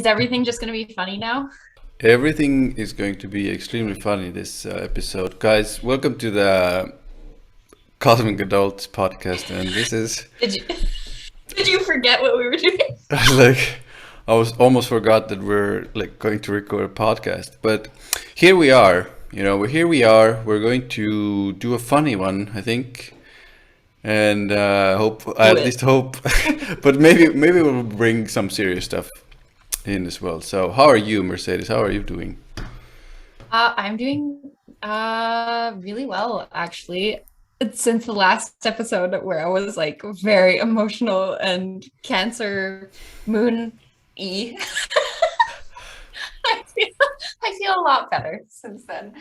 everything just going to be funny now? Everything is going to be extremely funny this episode. Guys, welcome to the Cosmic Adults podcast. And this is Did you did you forget what we were doing? like, I was almost forgot that we're like going to record a podcast. But here we are. Here we are. We're going to do a funny one, I think. And I Do at it. least hope, but maybe we'll bring some serious stuff in as well. So, how are you, Mercedes? How are you doing? I'm doing really well actually. Since the last episode where I was like very emotional and Cancer Moon E, I feel I feel a lot better since then.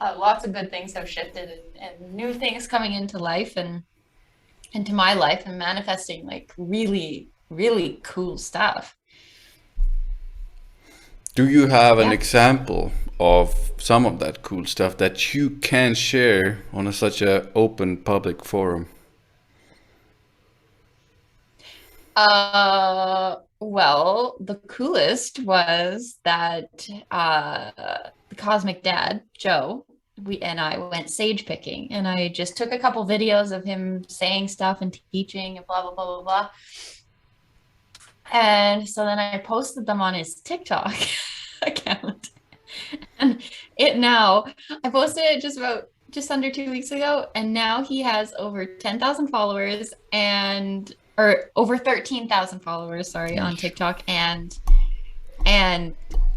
Lots of good things have shifted and new things coming into life and into my life and manifesting like really cool stuff. Do you have an Yeah. example of some of that cool stuff that you can share on such a open public forum? Well, the coolest was that the Cosmic Dad, Joe, we and I went sage picking, and I just took a couple videos of him saying stuff and teaching and blah blah blah blah blah. And so then I posted them on his TikTok account. And it now, I posted it just under 2 weeks ago, and now he has over 10,000 followers or over 13,000 followers, sorry, on Yeesh. TikTok. And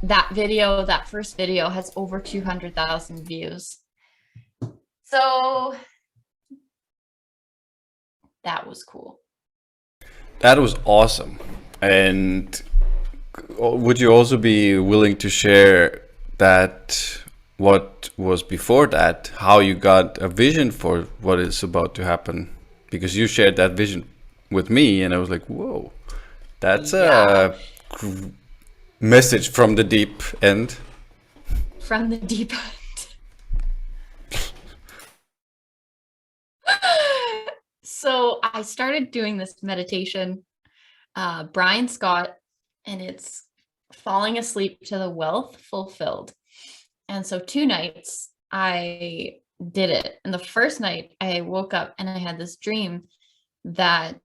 that first video has over 200,000 views. So that was cool. That was awesome. And would you also be willing to share that what was before that, how you got a vision for what is about to happen? Because you shared that vision with me, and I was like, whoa, that's Yeah, a message from the deep end. from the deep end. So I started doing this meditation, Brian Scott, and it's falling asleep to the wealth fulfilled. And so 2 nights I did it. And the first night I woke up and I had this dream that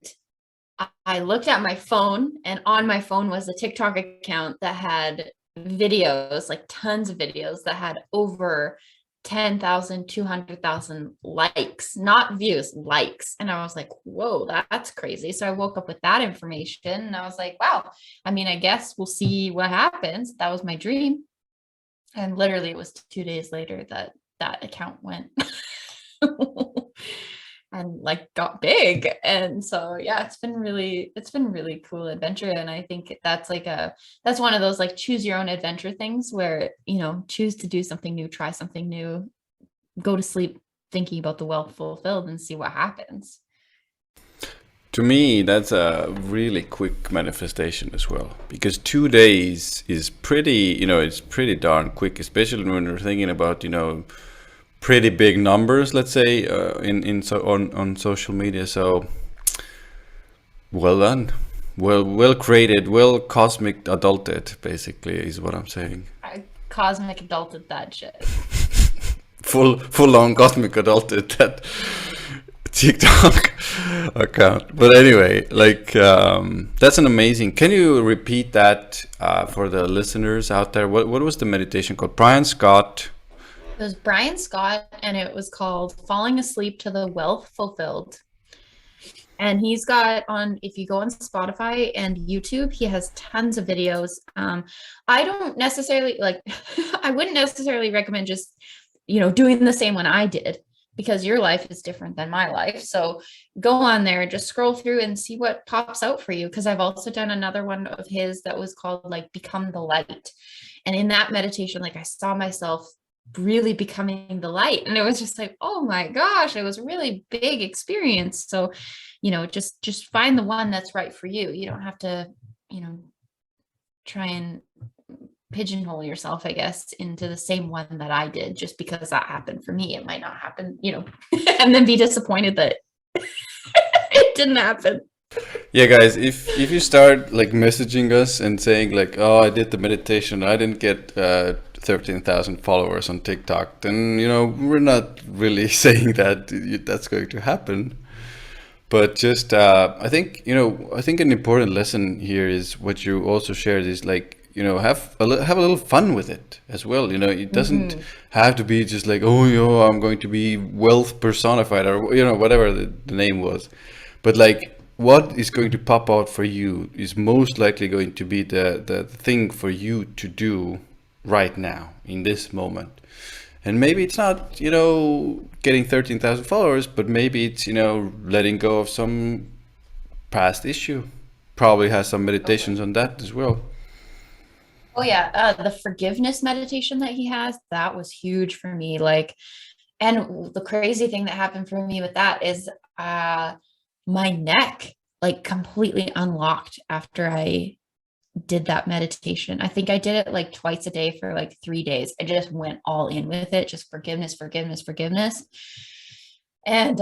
I looked at my phone, and on my phone was a TikTok account that had videos, like tons of videos that had over 10,000, 200,000 likes, not views, likes. And I was like, whoa, that's crazy. So I woke up with that information and I was like, wow, I mean, I guess we'll see what happens. That was my dream. And literally it was 2 days later that that account went and like got big. And so yeah, it's been really cool adventure. And I think that's one of those like choose your own adventure things where, choose to do something new, try something new, go to sleep thinking about the wealth fulfilled and see what happens. To me, that's a really quick manifestation as well, because 2 days is pretty, it's pretty darn quick, especially when you're thinking about, pretty big numbers, let's say, in so on social media. So well done, well created, well cosmic adulted, basically, is what I'm saying. I cosmic adulted that shit. Full on cosmic adulted that TikTok account. But anyway, like that's an amazing. Can you repeat that for the listeners out there? What was the meditation called? Brian Scott. It was Brian Scott, and it was called Falling Asleep to the Wealth Fulfilled. And he's got if you go on Spotify and YouTube, he has tons of videos. I don't necessarily like, I wouldn't necessarily recommend just, doing the same one I did, because your life is different than my life. So go on there, just scroll through and see what pops out for you. Because I've also done another one of his that was called like Become the Light. And in that meditation, like I saw myself really becoming the light, and it was just like, oh my gosh, it was a really big experience. So just find the one that's right for you. You don't have to you know try and pigeonhole yourself, I guess, into the same one that I did. Just because that happened for me, it might not happen, and then be disappointed that it didn't happen. Yeah, guys, if you start like messaging us and saying like, "Oh, I did the meditation, I didn't get 13,000 followers on TikTok," then we're not really saying that that's going to happen. But just I think an important lesson here is what you also shared is like have a little fun with it as well. It doesn't Hmm. have to be just like, oh, I'm going to be wealth personified, or whatever the name was. But like what is going to pop out for you is most likely going to be the thing for you to do right now in this moment. And maybe it's not, getting 13,000 followers, but maybe it's, letting go of some past issue. Probably has some meditations Totally. on that as well. Oh yeah, the forgiveness meditation that he has, that was huge for me. Like, and the crazy thing that happened for me with that is my neck like completely unlocked after I did that meditation. I think I did it like twice a day for like 3 days. I just went all in with it, just forgiveness, forgiveness, forgiveness. And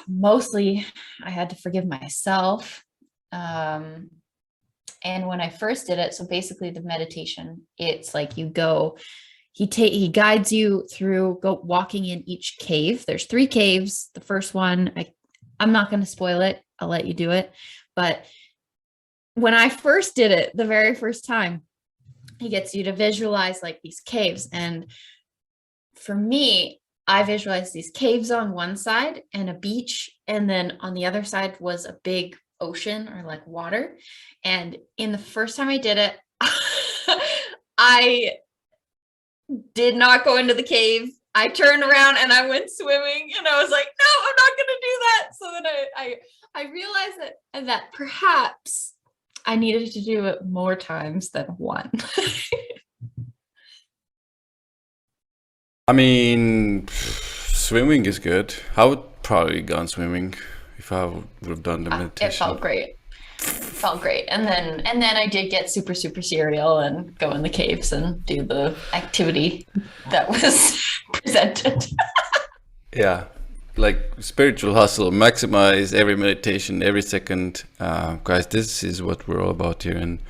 mostly I had to forgive myself. Um, and when I first did it, so basically the meditation, it's like you go, he guides you through go walking in each cave. There's 3 caves. The first one, I'm not going to spoil it. I'll let you do it. But when I first did it, the very first time, he gets you to visualize like these caves. And for me, I visualized these caves on one side and a beach. And then on the other side was a big ocean or like water. And in the first time I did it, I did not go into the cave. I turned around and I went swimming and I was like, no, I'm not going to do that. So then I realized that perhaps I needed to do it more times than one. I mean, swimming is good. I would probably gone swimming if I would have done the It meditation. felt great. It felt great. And then I did get super, super serial and go in the caves and do the activity that was presented. Yeah, like spiritual hustle, maximize every meditation, every second. Guys, this is what we're all about here in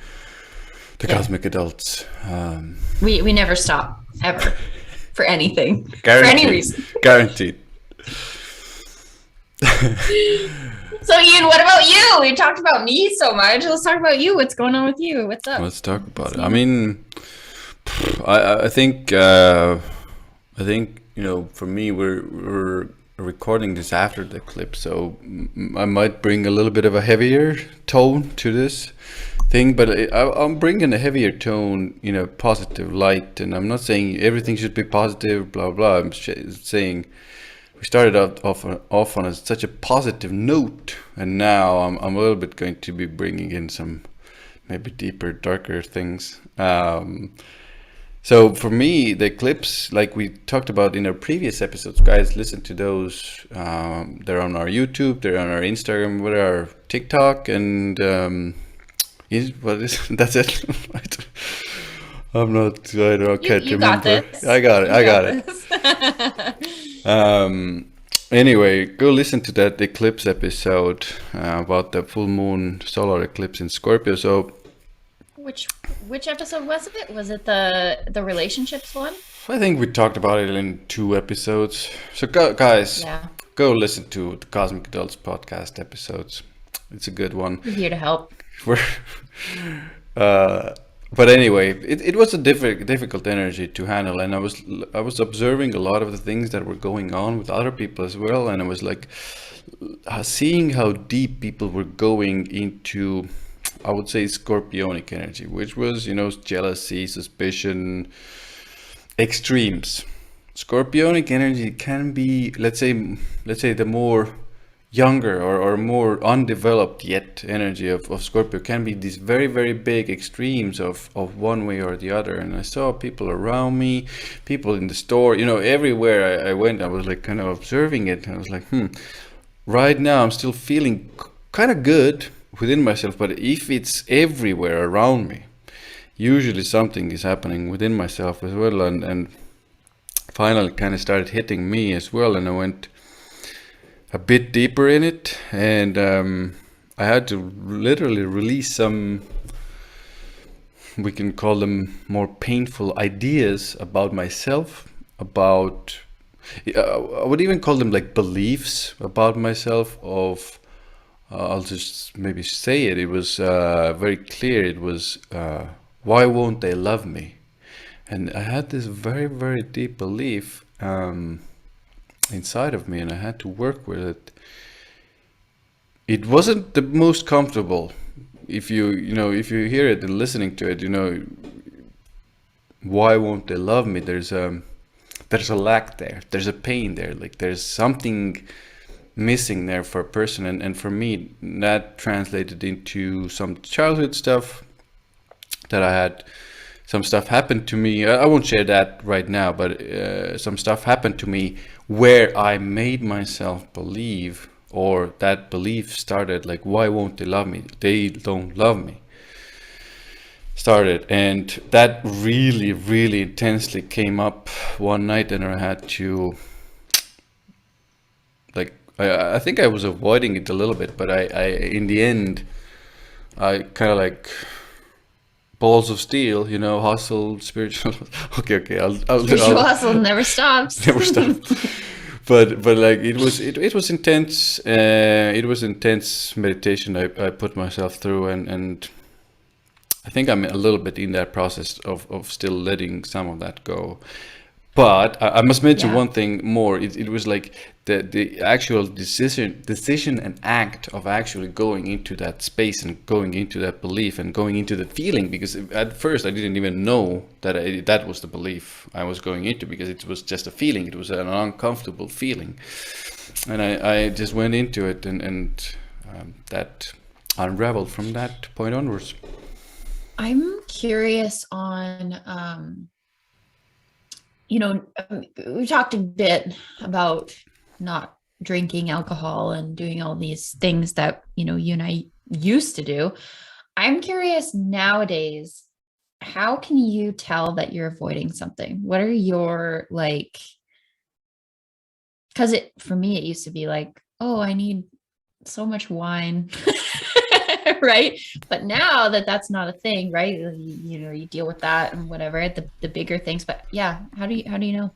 the Yeah. Cosmic Adults. We never stop ever for anything, for any Guaranteed. reason. Guaranteed. So Ian, what about you? We talked about me so much. Let's talk about you. What's going on with you? What's up? Let's talk about What's it. I new? mean, I think for me we're recording this after the clip, so I might bring a little bit of a heavier tone to this thing, but I'm bringing a heavier tone, positive light, and I'm not saying everything should be positive, blah blah. I'm saying we started out off on such a positive note, and now I'm a little bit going to be bringing in some maybe deeper, darker things. So for me, the clips, like we talked about in our previous episodes, guys, listen to those. They're on our YouTube, they're on our Instagram, what our TikTok, and that's it. I'm not. I can't You got remember. this. I got it. You I got got it. this. Anyway, go listen to that eclipse episode about the full moon solar eclipse in Scorpio. So Which which episode was it? Was it the relationships one? I think we talked about it in 2 episodes. So guys, Yeah. go listen to the Cosmic Adults podcast episodes. It's a good one. We're here to help. We're, uh, but anyway, it was a difficult energy to handle, and I was observing a lot of the things that were going on with other people as well, and I was like seeing how deep people were going into, I would say, scorpionic energy, which was jealousy, suspicion, extremes. Scorpionic energy can be, let's say the more younger or more undeveloped yet energy of Scorpio can be these very, very big extremes of one way or the other. And I saw people around me, people in the store, everywhere I went, I was like kind of observing it, and I was like, right now I'm still feeling kind of good within myself, but if it's everywhere around me, usually something is happening within myself as well. And finally kind of started hitting me as well, and I went a bit deeper in it, and I had to literally release some, we can call them more painful ideas about myself, about, I would even call them like beliefs about myself of, I'll just maybe say it. It was very clear. It was, why won't they love me? And I had this very, very deep belief inside of me, and I had to work with it. It wasn't the most comfortable. If if you hear it and listening to it, why won't they love me? There's a lack there. There's a pain there. Like there's something missing there for a person, and for me that translated into some childhood stuff that I had. Some stuff happened to me. I won't share that right now, but some stuff happened to me where I made myself believe, or that belief started like, why won't they love me? They don't love me. Started, and that really, really intensely came up one night, and I had to, like, I think I was avoiding it a little bit, but I in the end, I kind of like balls of steel, hustle, spiritual. Okay, Spiritual hustle never stops. never stop. But like it was intense. It was intense meditation I put myself through, and I think I'm a little bit in that process of still letting some of that go. But I must mention one thing more. It was like the actual decision and act of actually going into that space and going into that belief and going into the feeling, because at first I didn't even know that that was the belief I was going into, because it was just a feeling. It was an uncomfortable feeling, and I just went into it, and that unraveled from that point onwards. I'm curious on we talked a bit about not drinking alcohol and doing all these things that, you and I used to do. I'm curious nowadays, how can you tell that you're avoiding something? What are your because for me, it used to be like, oh, I need so much wine. Right. But now that's not a thing, right? You deal with that and whatever, the bigger things. But yeah, how do you know?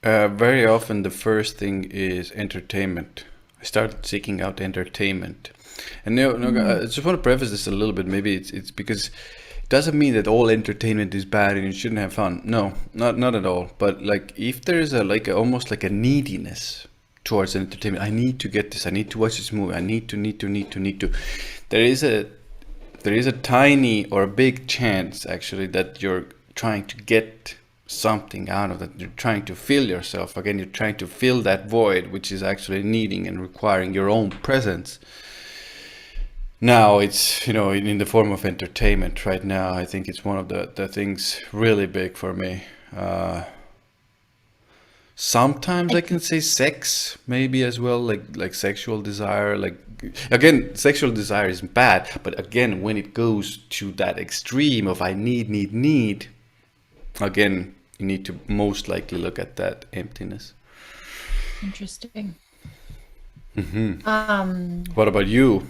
Very often the first thing is entertainment. I started seeking out entertainment. And I just want to preface this a little bit. Maybe it's because it doesn't mean that all entertainment is bad and you shouldn't have fun. No, not at all. But like if there is almost like a neediness towards entertainment, I need to get this, I need to watch this movie, I need to. There is a tiny or a big chance actually that you're trying to get something out of that. You're trying to fill yourself again. You're trying to fill that void, which is actually needing and requiring your own presence. Now it's in the form of entertainment. Right now I think it's one of the things really big for me. Sometimes I can say sex maybe as well, like sexual desire. Like again, sexual desire isn't bad, but again, when it goes to that extreme of I need, again, you need to most likely look at that emptiness. Interesting. What about you?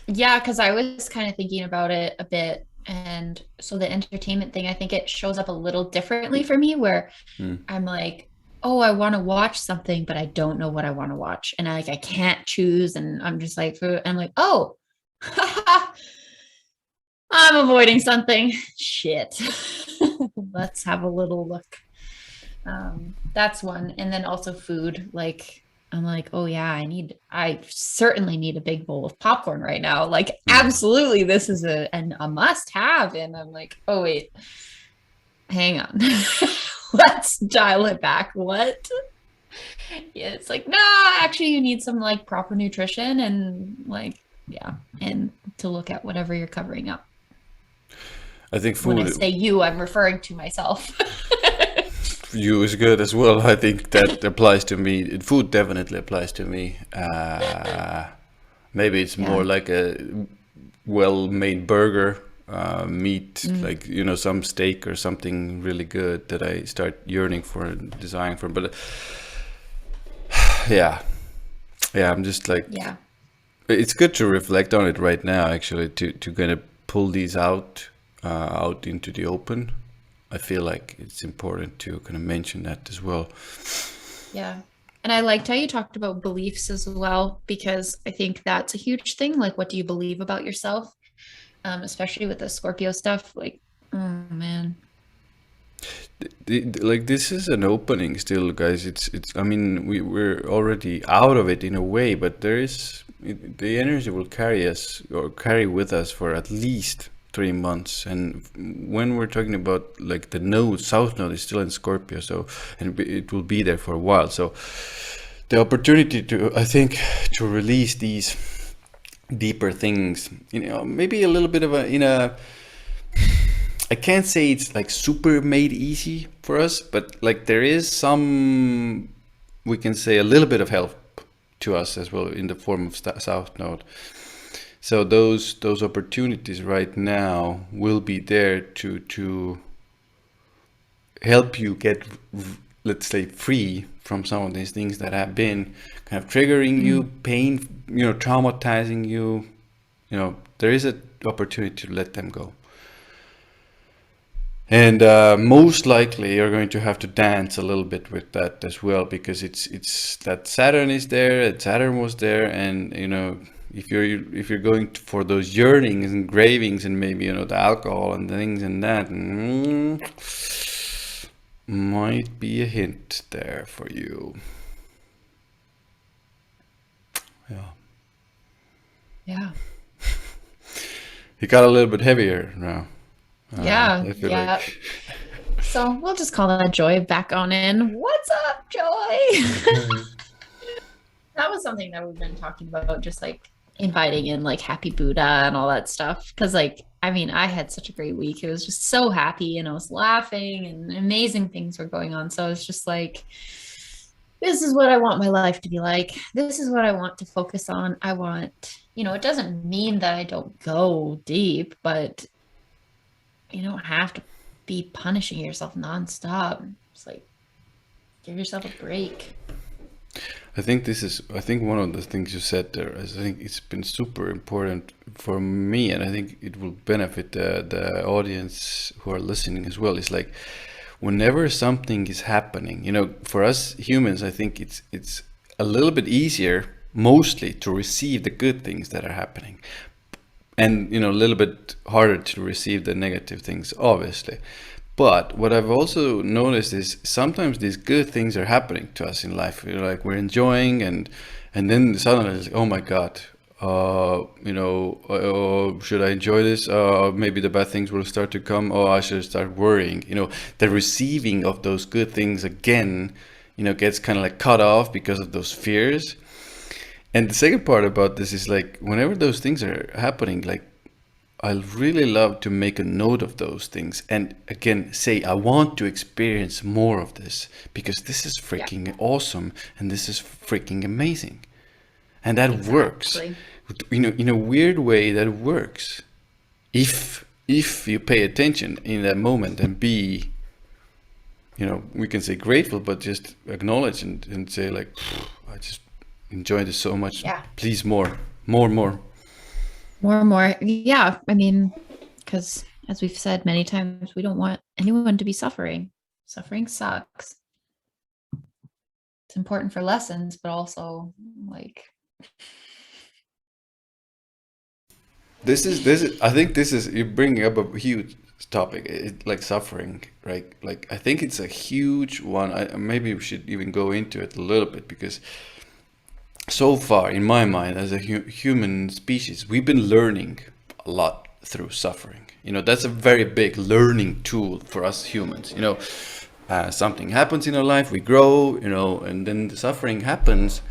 Yeah, because I was kind of thinking about it a bit. And so the entertainment thing, I think it shows up a little differently for me, where I'm like, oh, I want to watch something, but I don't know what I want to watch. And I can't choose. And I'm just like, I'm like, oh, I'm avoiding something. Shit. Let's have a little look. That's one. And then also food. Like, I'm like, oh yeah, I certainly need a big bowl of popcorn right now. Like, absolutely, this is a must have. And I'm like, oh wait, hang on. Let's dial it back. What? Yeah, it's like, no, actually you need some like proper nutrition and and to look at whatever you're covering up. I think food. When I say you, I'm referring to myself. You is good as well. I think that applies to me. Food definitely applies to me. Maybe it's more like a well-made burger. Meat, like some steak or something really good that I start yearning for and desiring for. But yeah, I'm just like, it's good to reflect on it right now, actually, to kind of pull these out into the open. I feel like it's important to kind of mention that as well. Yeah. And I liked how you talked about beliefs as well, because I think that's a huge thing. Like, what do you believe about yourself? Especially with the Scorpio stuff. Like, oh man. Like this is an opening still, guys. It's. I mean, we're already out of it in a way, but the energy will carry us or carry with us for at least 3 months. And when we're talking about like the node, south node is still in Scorpio, so and it will be there for a while. So the opportunity to, I think, to release these deeper things, maybe a little bit of I can't say it's like super made easy for us, but like there is some, we can say a little bit of help to us as well in the form of South Node. So those opportunities right now will be there to help you get, let's say, free from some of these things that have been kind of triggering you, pain, traumatizing you. There is an opportunity to let them go. And most likely you're going to have to dance a little bit with that as well, because it's that Saturn is there, and Saturn was there, and if you're going for those yearnings and cravings, and maybe the alcohol and things and that, might be a hint there for you. Yeah. Yeah. It got a little bit heavier now. Yeah. I feel Yeah. like. So we'll just call that Joy back on in. What's up, Joy? That was something that we've been talking about, just like inviting in like Happy Buddha and all that stuff. Cause like, I mean, I had such a great week. It was just so happy and I was laughing and amazing things were going on. So I was just like, this is what I want my life to be like. This is what I want to focus on. I want, it doesn't mean that I don't go deep, but you don't have to be punishing yourself nonstop. It's like, give yourself a break. I think one of the things you said there is, I think it's been super important for me, and I think it will benefit the audience who are listening as well. It's like whenever something is happening, for us humans, I think it's a little bit easier mostly to receive the good things that are happening, and a little bit harder to receive the negative things, obviously. But what I've also noticed is sometimes these good things are happening to us in life. Like we're enjoying, and then suddenly it's like, oh my God, should I enjoy this? Maybe the bad things will start to come. Oh, I should start worrying. The receiving of those good things again, gets kind of like cut off because of those fears. And the second part about this is like whenever those things are happening, like I really love to make a note of those things and again say I want to experience more of this because this is freaking awesome and this is freaking amazing. And that works. In a weird way that works. If you pay attention in that moment and be, we can say grateful, but just acknowledge and say like, I just enjoy this so much. Yeah. Please more. More. Yeah. I mean, because as we've said many times, we don't want anyone to be suffering. Suffering sucks. It's important for lessons, but also like. This is. I think this is, you bring up a huge topic, like suffering, right? Like I think it's a huge one. Maybe we should even go into it a little bit because so far, in my mind, as a human species, we've been learning a lot through suffering. That's a very big learning tool for us humans. Something happens in our life, we grow, and then the suffering happens,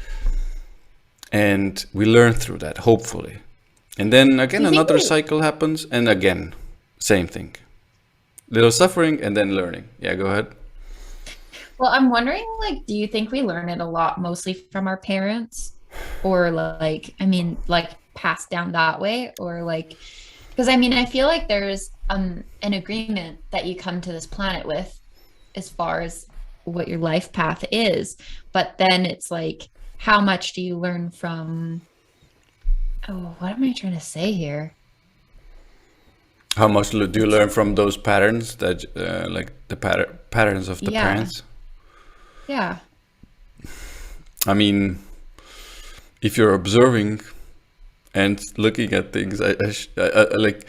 and we learn through that, hopefully. And then again, another cycle happens, and again, same thing. Little suffering and then learning. Yeah, go ahead. Well, I'm wondering, like, do you think we learn it a lot mostly from our parents or like, I mean, like passed down that way or like, because I mean, I feel like there's an agreement that you come to this planet with as far as what your life path is, but then it's like, how much do you learn from Oh, what am I trying to say here? How much do you It's learn from those patterns that, like the patterns of the yeah, parents? yeah. I mean, if you're observing and looking at things, like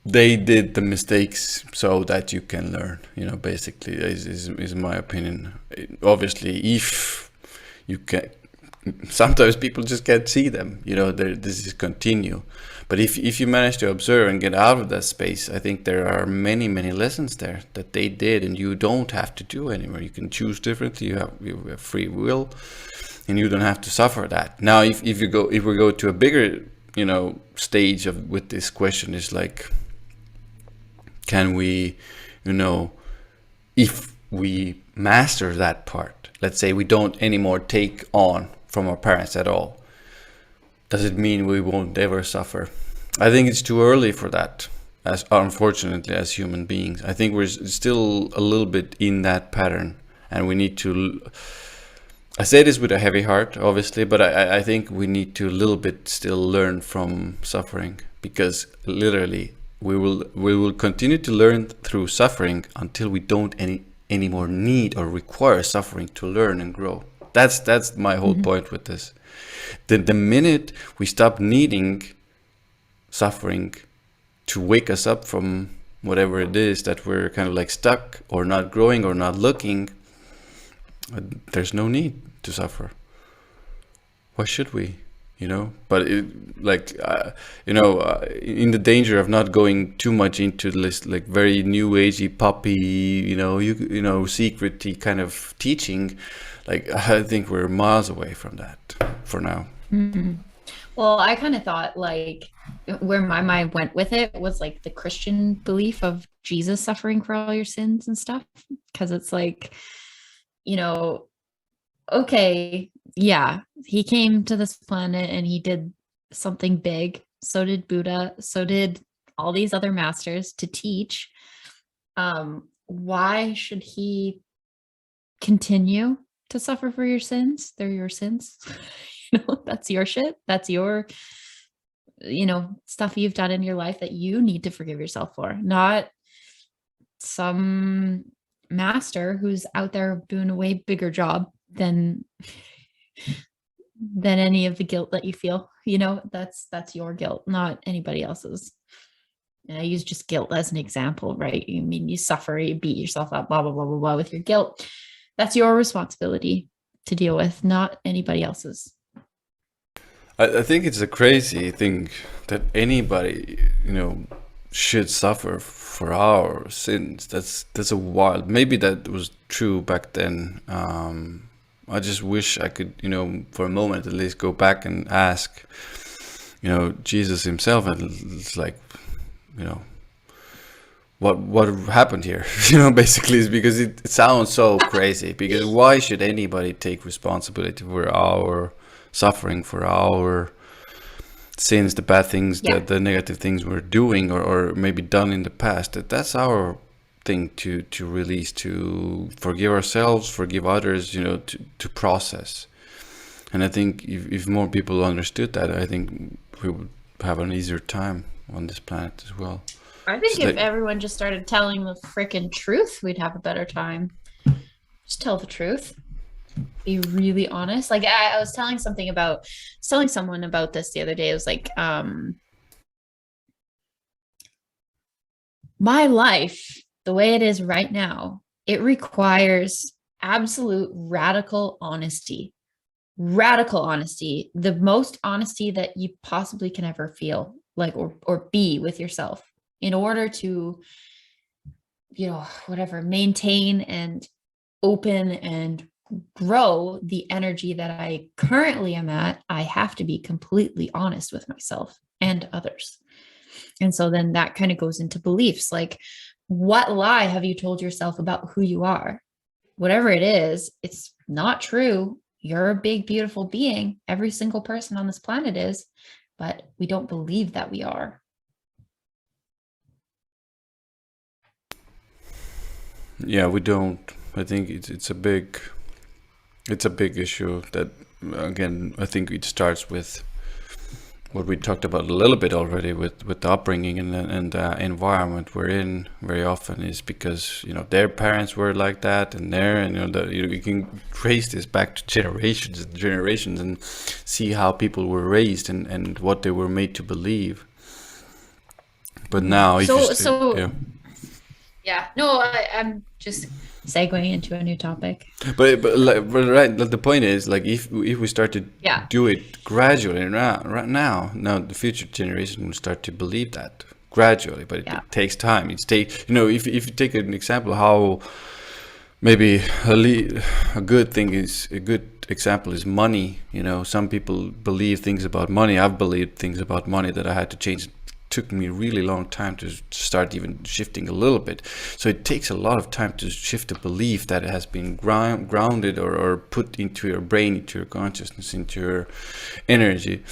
they did the mistakes so that you can learn. You know, basically, is my opinion. Obviously, if you can, sometimes people just can't see them. You know, this is continue. But if you manage to observe and get out of that space, I think there are many lessons there that they did, and you don't have to do anymore. You can choose differently. You have free will, and you don't have to suffer that. Now, if we go to a bigger, stage of with this question, is like, can we, you know, if we master that part, let's say we don't anymore take on from our parents at all, does it mean we won't ever suffer? I think it's too early for that, as unfortunately, as human beings. I think we're still a little bit in that pattern, and we need to, I say this with a heavy heart, obviously, but I think we need to a little bit still learn from suffering, because literally we will continue to learn through suffering until we don't anymore need or require suffering to learn and grow. That's my whole Mhm. point with this. The minute we stop needing suffering to wake us up from whatever it is that we're kind of like stuck or not growing or not looking, there's no need to suffer. Why should we? But like, in the danger of not going too much into this like very new agey puppy, secrety kind of teaching, like I think we're miles away from that for now. Mhm. Well, I kind of thought like where my mind went with it was like the Christian belief of Jesus suffering for all your sins and stuff. Because it's like, you know, okay, yeah, he came to this planet and he did something big. So did Buddha. So did all these other masters to teach. Why should he continue to suffer for your sins? They're your sins. That's your shit. That's your, stuff you've done in your life that you need to forgive yourself for, not some master who's out there doing a way bigger job than any of the guilt that you feel. That's your guilt, not anybody else's. And I use just guilt as an example, right? You mean you suffer, you beat yourself up, blah blah blah blah blah with your guilt. That's your responsibility to deal with, not anybody else's. I think it's a crazy thing that anybody, should suffer for our sins. That's a wild. Maybe that was true back then. I just wish I could, for a moment at least go back and ask, Jesus himself, and it's like, you know, what happened here? Basically, is because it sounds so crazy. Because why should anybody take responsibility for our suffering, for our sins, the bad things, Yeah. the negative things we're doing, or maybe done in the past? That's our thing to release, to forgive ourselves, forgive others, to process. And I think if more people understood that, I think we would have an easier time on this planet as well. I think Just if like, everyone just started telling the freaking truth, we'd have a better time. Just tell the truth. Be really honest. Like I was telling someone about this the other day. It was like, my life, the way it is right now, it requires absolute radical honesty. Radical honesty, the most honesty that you possibly can ever feel, like or be with yourself in order to, whatever, maintain and open and grow the energy that I currently am at. I have to be completely honest with myself and others. And so then that kind of goes into beliefs, like what lie have you told yourself about who you are? Whatever it is, it's not true. You're a big, beautiful being. Every single person on this planet is, but we don't believe that we are. yeah, we don't. I think it's a big issue that, again, I think it starts with what we talked about a little bit already with the upbringing and the environment we're in very often is because their parents were like that, and you can trace this back to generations and generations and see how people were raised and what they were made to believe. But now if you yeah. Yeah, no, I'm just segueing into a new topic. But right, the point is, like, if we start to Yeah. do it gradually, right now the future generation will start to believe that gradually, but Yeah. it takes time. If you take an example, how maybe a good thing is a good example is money. Some people believe things about money. I've believed things about money that I had to change. Took me a really long time to start even shifting a little bit. So it takes a lot of time to shift a belief that has been grounded or put into your brain, into your consciousness, into your energy.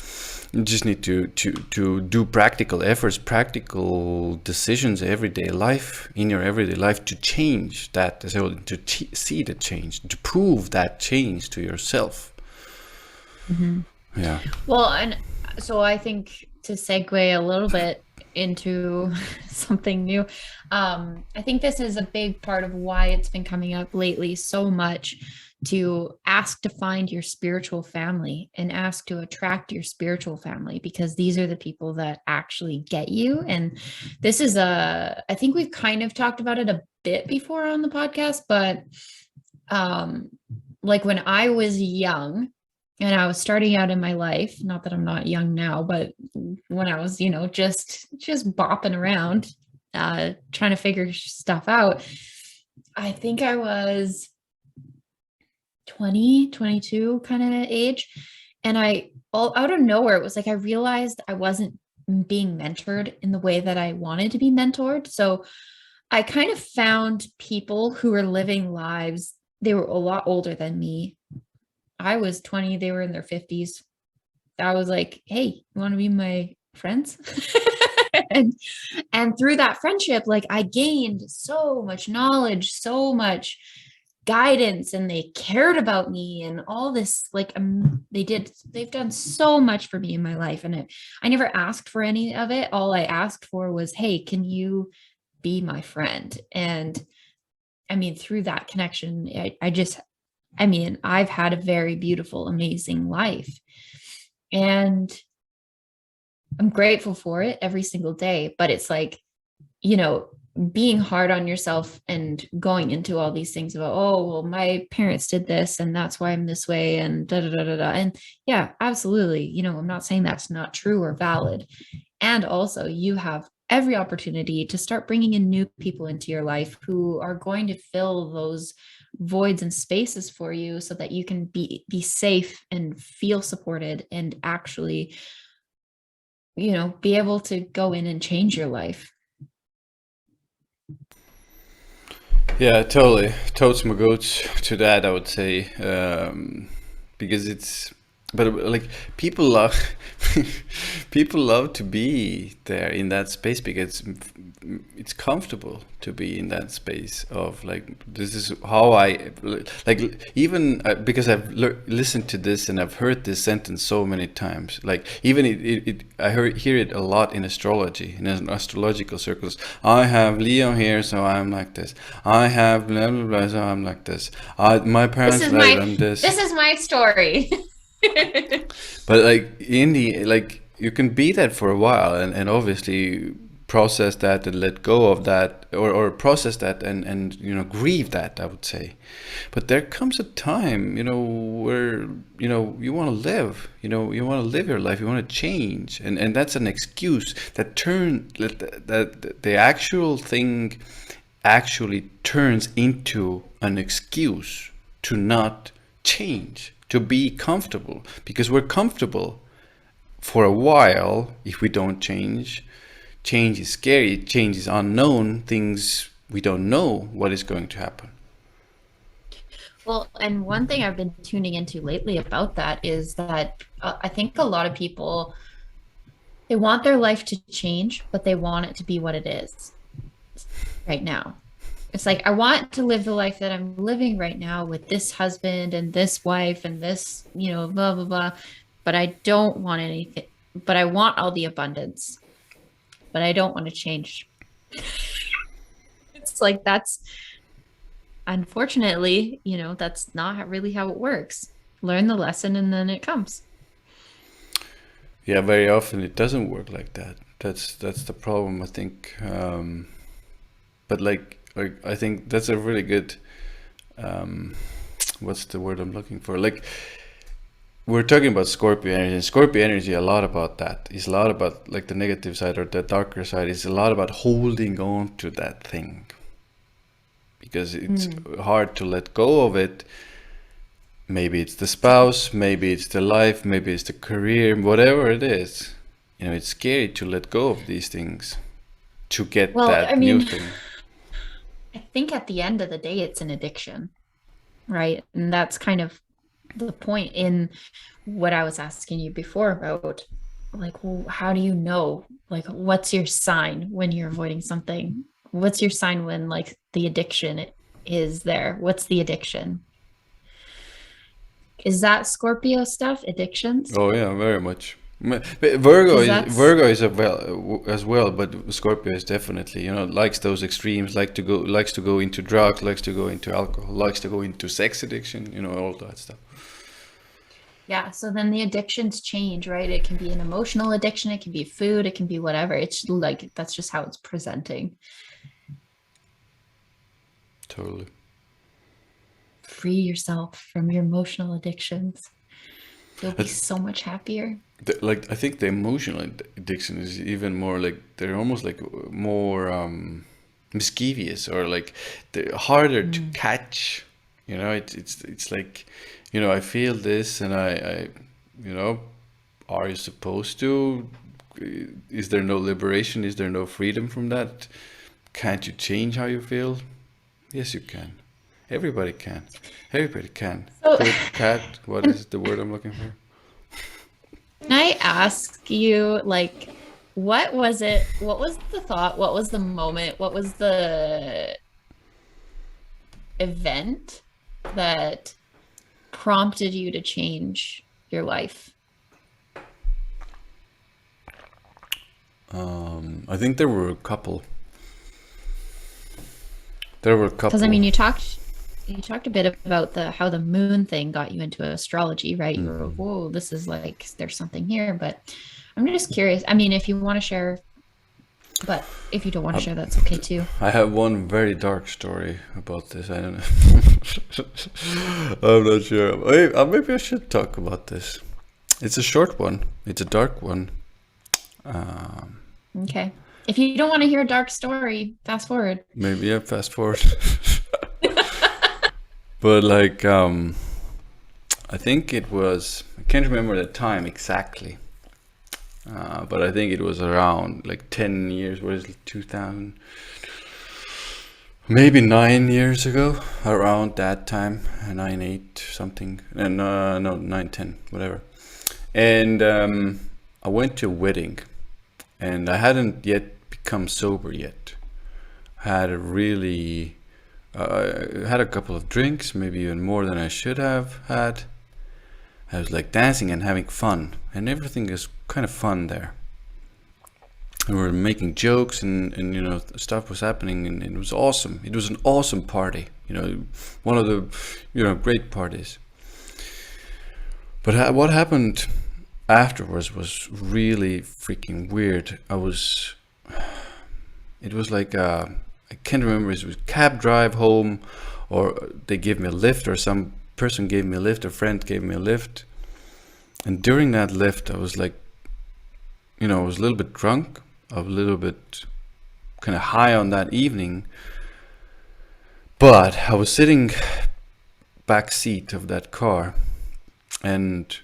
You just need to do practical efforts, practical decisions, everyday life, in your everyday life, to change that, so to see the change, to prove that change to yourself. Mm-hmm. Yeah. Well, and so I think, to segue a little bit into something new, I think this is a big part of why it's been coming up lately so much, to ask to find your spiritual family and ask to attract your spiritual family, because these are the people that actually get you. And this is I think we've kind of talked about it a bit before on the podcast, but like when I was young, and I was starting out in my life, not that I'm not young now, but when I was, just bopping around, trying to figure stuff out, I think I was 20, 22 kind of age. And all out of nowhere, it was like I realized I wasn't being mentored in the way that I wanted to be mentored. So I kind of found people who were living lives. They were a lot older than me. I was 20, they were in their 50s. I was like, hey, you want to be my friends? and through that friendship, like, I gained so much knowledge, so much guidance, and they cared about me and all this. Like, they've done so much for me in my life. And I never asked for any of it. All I asked for was, hey, can you be my friend? And I mean, through that connection, I've had a very beautiful, amazing life, and I'm grateful for it every single day. But it's like, being hard on yourself and going into all these things about, oh, well, my parents did this and that's why I'm this way, and da da da da da. And yeah, absolutely. I'm not saying that's not true or valid. And also, you have every opportunity to start bringing in new people into your life who are going to fill those voids and spaces for you, so that you can be safe and feel supported, and actually, be able to go in and change your life. Yeah, totally. Totes my goats to that, I would say, because but like, people love, people love to be there in that space, because it's comfortable to be in that space of, like, this is how I, like, even because I've listened to this and I've heard this sentence so many times. Like, even I hear it a lot in astrology, in astrological circles. I have Leo here, so I'm like this. I have blah blah blah, so I'm like this. My parents died on this. This is my story. But like, like, you can be that for a while, and obviously process that and let go of that, or process that and grieve that, I would say. But there comes a time, where you want to live, you want to live your life, you want to change, and that's an excuse that the actual thing actually turns into an excuse to not change, to be comfortable, because we're comfortable for a while. If we don't change, change is scary, change is unknown, things we don't know what is going to happen. Well, and one thing I've been tuning into lately about that is that I think a lot of people, they want their life to change, but they want it to be what it is right now. It's like, I want to live the life that I'm living right now with this husband and this wife and this, blah, blah, blah. But I don't want anything but I want all the abundance, but I don't want to change. It's like that's unfortunately, that's not really how it works. Learn the lesson and then it comes. Yeah, very often it doesn't work like that. That's the problem, I think. But like I think that's a really good what's the word I'm looking for? Like we're talking about Scorpio energy, and Scorpio energy a lot about that. It's a lot about like the negative side or the darker side. It's a lot about holding on to that thing because it's hard to let go of it. Maybe it's the spouse, maybe it's the life, maybe it's the career, whatever it is. It's scary to let go of these things to get Well, I that new mean, thing. I think at the end of the day, it's an addiction, right? And that's kind of the point in what I was asking you before about like, well, how do you know? Like, what's your sign when you're avoiding something? What's your sign when like the addiction is there? What's the addiction? Is that Scorpio stuff, addictions? Oh yeah, very much. But Virgo Because is that's, Virgo is as well, but Scorpio is definitely likes those extremes, likes to go into drugs, likes to go into alcohol, likes to go into sex addiction, all that stuff. yeah. So then the addictions change, right? It can be an emotional addiction, it can be food, it can be whatever. It's like, that's just how it's presenting. Totally. Free yourself from your emotional addictions. You'll be But so much happier. like I think the emotional addiction is even more like they're almost like more mischievous or like they're harder to catch. It's like I feel this and I you know are you supposed to? Is there no liberation? Is there no freedom from that? Can't you change how you feel? Yes, you can. Everybody can. Everybody can. So, Could, cat, what can is the word I'm looking for? I ask you, like, what was it? What was the thought? What was the moment? What was the event that prompted you to change your life? I think there were a couple. There were a Because I couple. mean, you talked a bit about the how the moon thing got you into astrology, right? You were, whoa, this is like there's something here, but I'm just curious. I mean, if you want to share, but if you don't want to share, that's okay too. I have one very dark story about this. I don't know. I'm not sure. Maybe I should talk about this. It's a short one. It's a dark one. Okay. If you don't want to hear a dark story, fast forward. Maybe I fast forward. But like, I think it was. I can't remember the time exactly. But I think it was around like 10 years. What is it? 2000? Maybe 9 years ago, around that time, 9, 8, something, and no, 9, 10, whatever. And I went to a wedding, and I hadn't yet become sober yet. Had a really, had a couple of drinks, maybe even more than I should have had. I was like dancing and having fun, and everything is kind of fun there. We were making jokes and stuff was happening and it was awesome. It was an awesome party, one of the great parties. But what happened afterwards was really freaking weird. It was like I can't remember if it was cab drive home or they gave me a lift or some person gave me a lift, a friend gave me a lift. And during that lift I was like, I was a little bit drunk, a little bit kind of high on that evening, but I was sitting back seat of that car and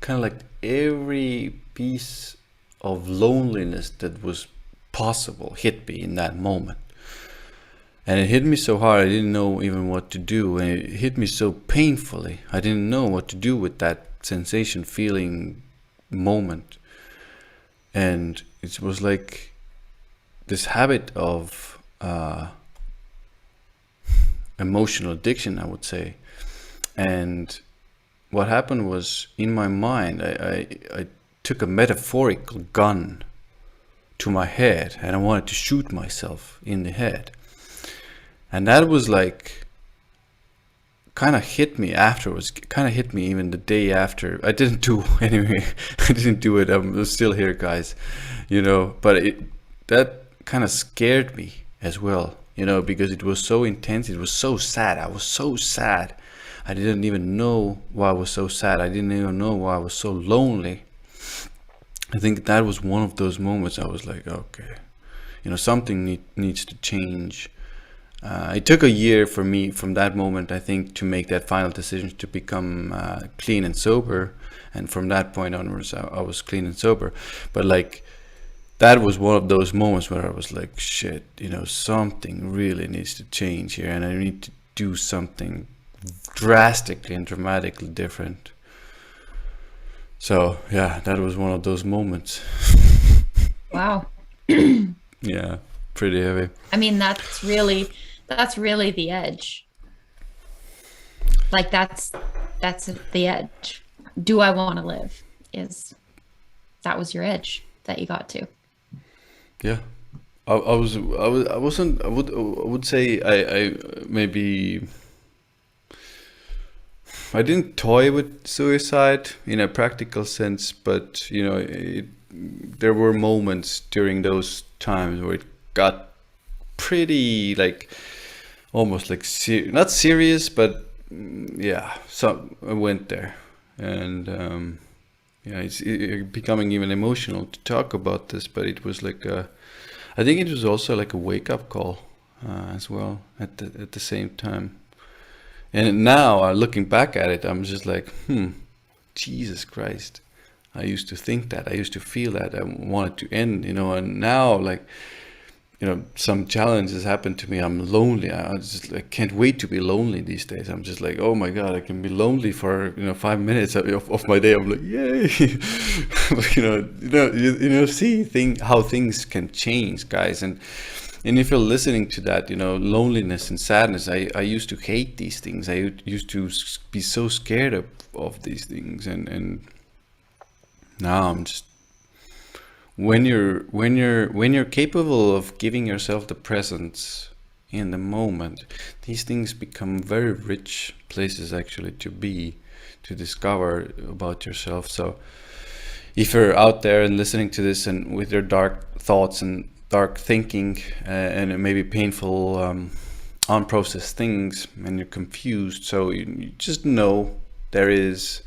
kind of like every piece of loneliness that was possible hit me in that moment. And it hit me so hard I didn't know even what to do, and it hit me so painfully I didn't know what to do with that sensation, feeling, moment. And it was like this habit of emotional addiction, I would say. And what happened was, in my mind, I took a metaphorical gun to my head and I wanted to shoot myself in the head. And that was like, kind of hit me afterwards, kind of hit me even the day after. I didn't do anyway. I didn't do it. I'm still here, guys, but that kind of scared me as well, because it was so intense. It was so sad. I was so sad. I didn't even know why I was so sad. I didn't even know why I was so lonely. I think that was one of those moments I was like, okay, something needs to change. It took a year for me from that moment, I think, to make that final decision to become clean and sober. And from that point onwards, I was clean and sober. But like, that was one of those moments where I was like, shit, something really needs to change here. And I need to do something drastically and dramatically different. So yeah, that was one of those moments. Wow. Yeah, pretty heavy. I mean, that's really the edge. Like that's the edge. Do I want to live? That was your edge that you got to. Yeah. I would say I maybe I didn't toy with suicide in a practical sense, but there were moments during those times where it got pretty, like, almost like not serious, but yeah, so I went there. And yeah, it's becoming even emotional to talk about this, but it was like I think it was also like a wake-up call as well at the same time. And now, looking back at it, I'm just like, Jesus Christ. I used to think that. I used to feel that. I wanted to end, and now, like, some challenges happen to me. I'm lonely. I can't wait to be lonely these days. I'm just like, oh my God, I can be lonely for, 5 minutes of my day. I'm like, yay. See how things can change, guys. And if you're listening to that, loneliness and sadness, I used to hate these things. I used to be so scared of these things. And now I'm just, when you're capable of giving yourself the presence in the moment, these things become very rich places actually to discover about yourself. So if you're out there and listening to this and with your dark thoughts and dark thinking and maybe painful unprocessed things, and you're confused, so you just know there is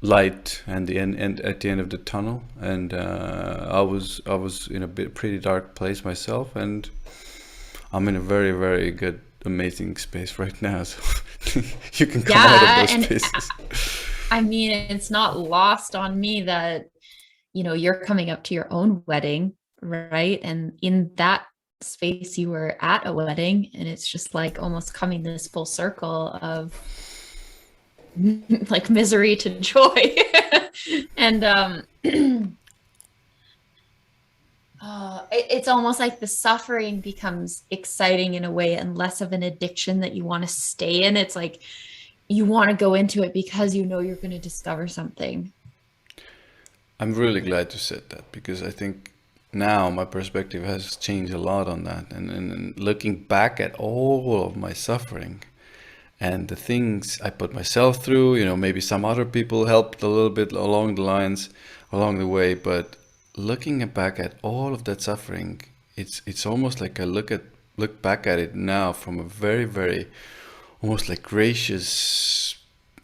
light and at the end of the tunnel. And I was in a pretty dark place myself, and I'm in a very, very good, amazing space right now. So you can come out of those spaces. I mean, it's not lost on me that you're coming up to your own wedding, right? And in that space, you were at a wedding, and it's just like almost coming this full circle of like misery to joy. And it's almost like the suffering becomes exciting in a way and less of an addiction that you want to stay in. It's like you want to go into it because you're going to discover something. I'm really glad you said that, because I think now my perspective has changed a lot on that. And looking back at all of my suffering and the things I put myself through, maybe some other people helped a little bit along the way, but looking back at all of that suffering, it's almost like I look back at it now from a very, very almost like gracious.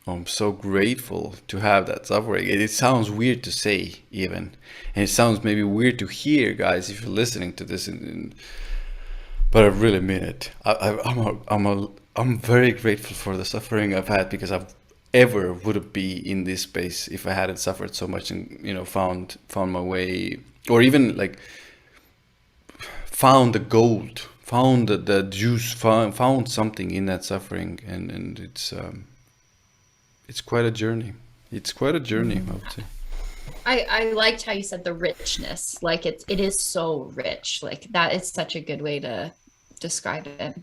I'm so grateful to have that suffering. It sounds weird to say even, and it sounds maybe weird to hear, guys, if you're listening to this, but I really mean it. I'm very grateful for the suffering I've had, because I've ever wouldn't be in this space if I hadn't suffered so much and found my way, or even like found the gold, found the juice, found something in that suffering, and it's quite a journey. It's quite a journey, I would say. I liked how you said the richness. Like it is so rich. Like that is such a good way to describe it.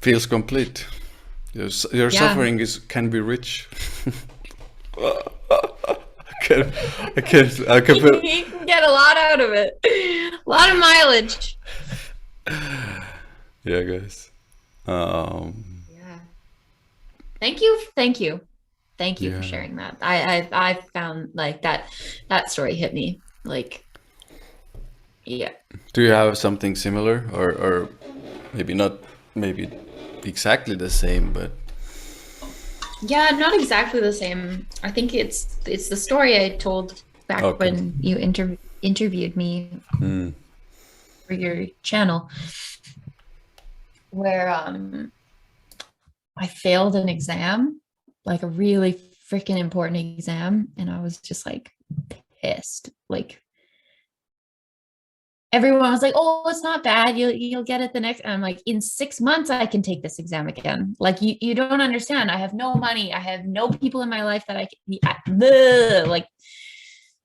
Feels complete. Your Yeah. suffering is can be rich. I can, I can feel. You can get a lot out of it. A lot of mileage. Yeah, guys. Yeah. Thank you. Thank you. Thank you for Yeah. sharing that. I found like that story hit me. Like, yeah. Do you have something similar, or maybe not, maybe exactly the same, but Yeah, not exactly the same. I think it's the story I told back okay. when you interviewed me Hmm. for your channel, where I failed an exam, like a really freaking important exam, and I was just like pissed. Like everyone was like, "Oh, it's not bad. You'll get it the next." And I'm like, "In 6 months, I can take this exam again." Like you don't understand. I have no money. I have no people in my life that like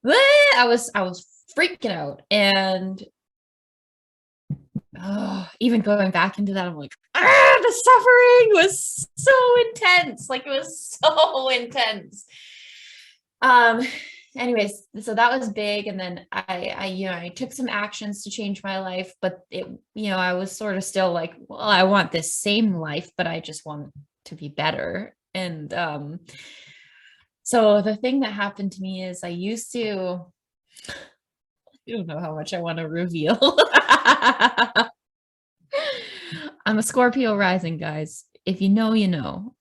I was freaking out, and even going back into that, I'm like, the suffering was so intense. Like it was so intense. Um, anyways, so that was big. And then I took some actions to change my life, but I was sort of still like, well, I want this same life, but I just want to be better. And so the thing that happened to me is I don't know how much I want to reveal. I'm a Scorpio rising, guys. If you know, you know.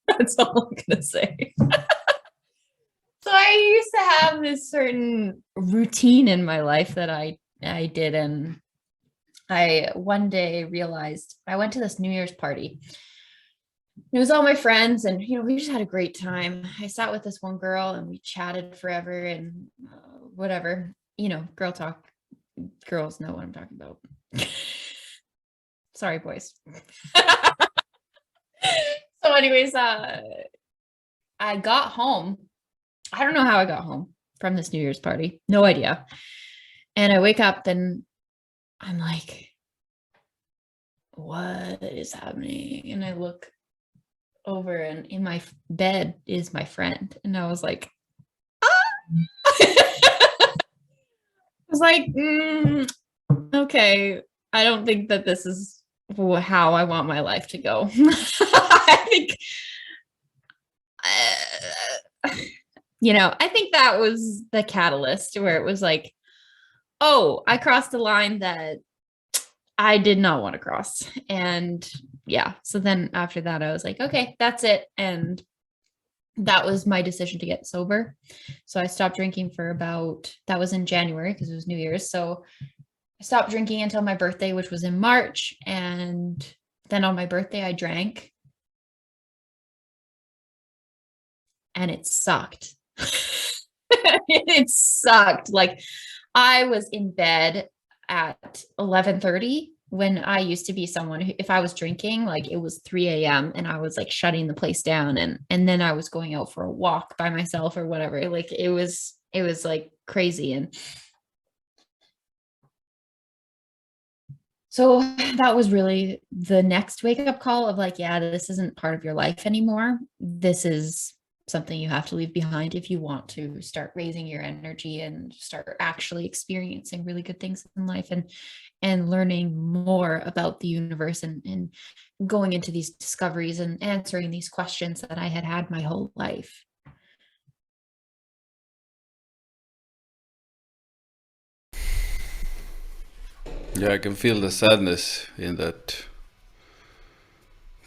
That's all I'm gonna say. So I used to have this certain routine in my life that I did, and I one day realized I went to this New Year's party. It was all my friends, and we just had a great time. I sat with this one girl, and we chatted forever, and whatever, girl talk. Girls know what I'm talking about. Sorry, boys. So, anyways, I got home. I don't know how I got home from this New Year's party. No idea. And I wake up and I'm like, what is happening? And I look over, and in my bed is my friend. And I was like, ah! I was like, okay, I don't think that this is how I want my life to go. I think, I think that was the catalyst where it was like, oh, I crossed a line that I did not want to cross. And yeah, so then after that, I was like, okay, that's it. And that was my decision to get sober. So I stopped drinking that was in January because it was New Year's. So I stopped drinking until my birthday, which was in March. And then on my birthday, I drank, and it sucked. It sucked. Like I was in bed at 11:30 when I used to be someone who, if I was drinking, like it was 3 a.m. and I was like shutting the place down, and then I was going out for a walk by myself or whatever. Like it was like crazy. And so that was really the next wake up call of like, yeah, this isn't part of your life anymore. This is something you have to leave behind if you want to start raising your energy and start actually experiencing really good things in life, and learning more about the universe, and going into these discoveries and answering these questions that I had had my whole life. Yeah, I can feel the sadness in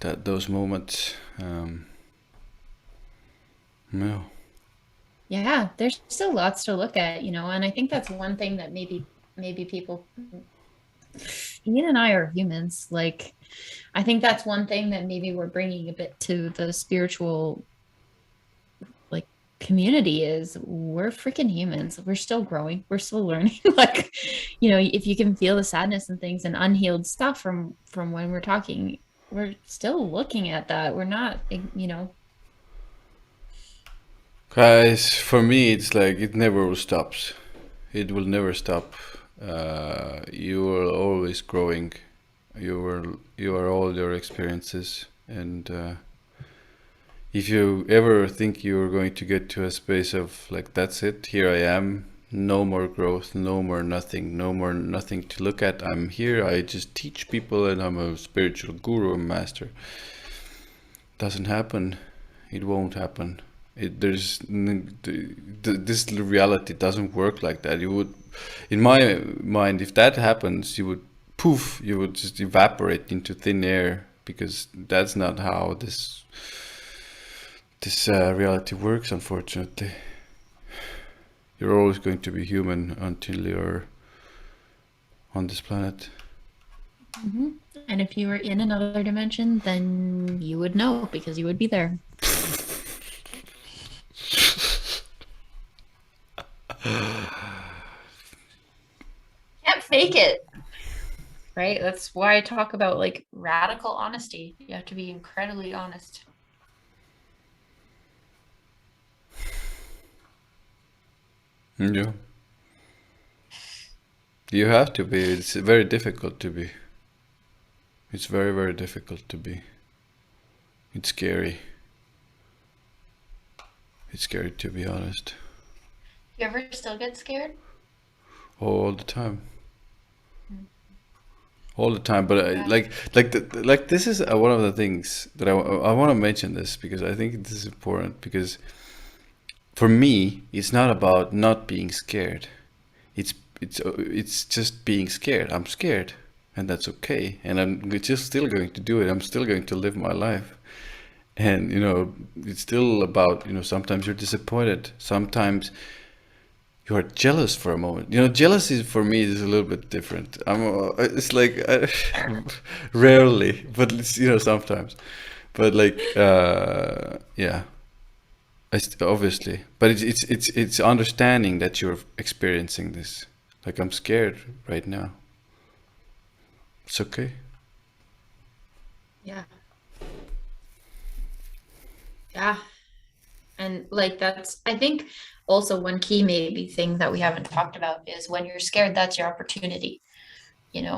those moments. Yeah. Yeah, there's still lots to look at, and I think that's one thing that maybe people, Ian and I are humans. Like, I think that's one thing that maybe we're bringing a bit to the spiritual, like, community is we're freaking humans. We're still growing. We're still learning. Like, if you can feel the sadness and things and unhealed stuff from when we're talking, we're still looking at that. We're not. Guys, for me, it's like it never stops. It will never stop. You are always growing. You are all your experiences. And if you ever think you're going to get to a space of like, that's it, here I am, no more growth, no more nothing, no more nothing to look at, I'm here, I just teach people and I'm a spiritual guru and master, doesn't happen. It won't happen. This reality doesn't work like that. You would, in my mind, if that happens, you would poof, you would just evaporate into thin air, because that's not how this reality works. Unfortunately, you're always going to be human until you're on this planet. Mm-hmm. And if you were in another dimension, then you would know because you would be there. Can't fake it, right? That's why I talk about like radical honesty. You have to be incredibly honest. Yeah, you have to be. It's very difficult to be. It's very, very difficult to be. It's scary. It's scary, to be honest. You ever still get scared? All the time. All the time. But Yeah. like this is one of the things that I want to mention this, because I think this is important, because for me it's not about not being scared. It's just being scared. I'm scared, and that's okay. And I'm just still going to do it. I'm still going to live my life. And it's still about, sometimes you're disappointed. Sometimes you are jealous for a moment. Jealousy for me is a little bit different. It's like rarely, but it's, sometimes. But like, yeah, obviously. But it's understanding that you're experiencing this. Like, I'm scared right now. It's okay. Yeah. Yeah. And like that's, I think also one key maybe thing that we haven't talked about is when you're scared, that's your opportunity.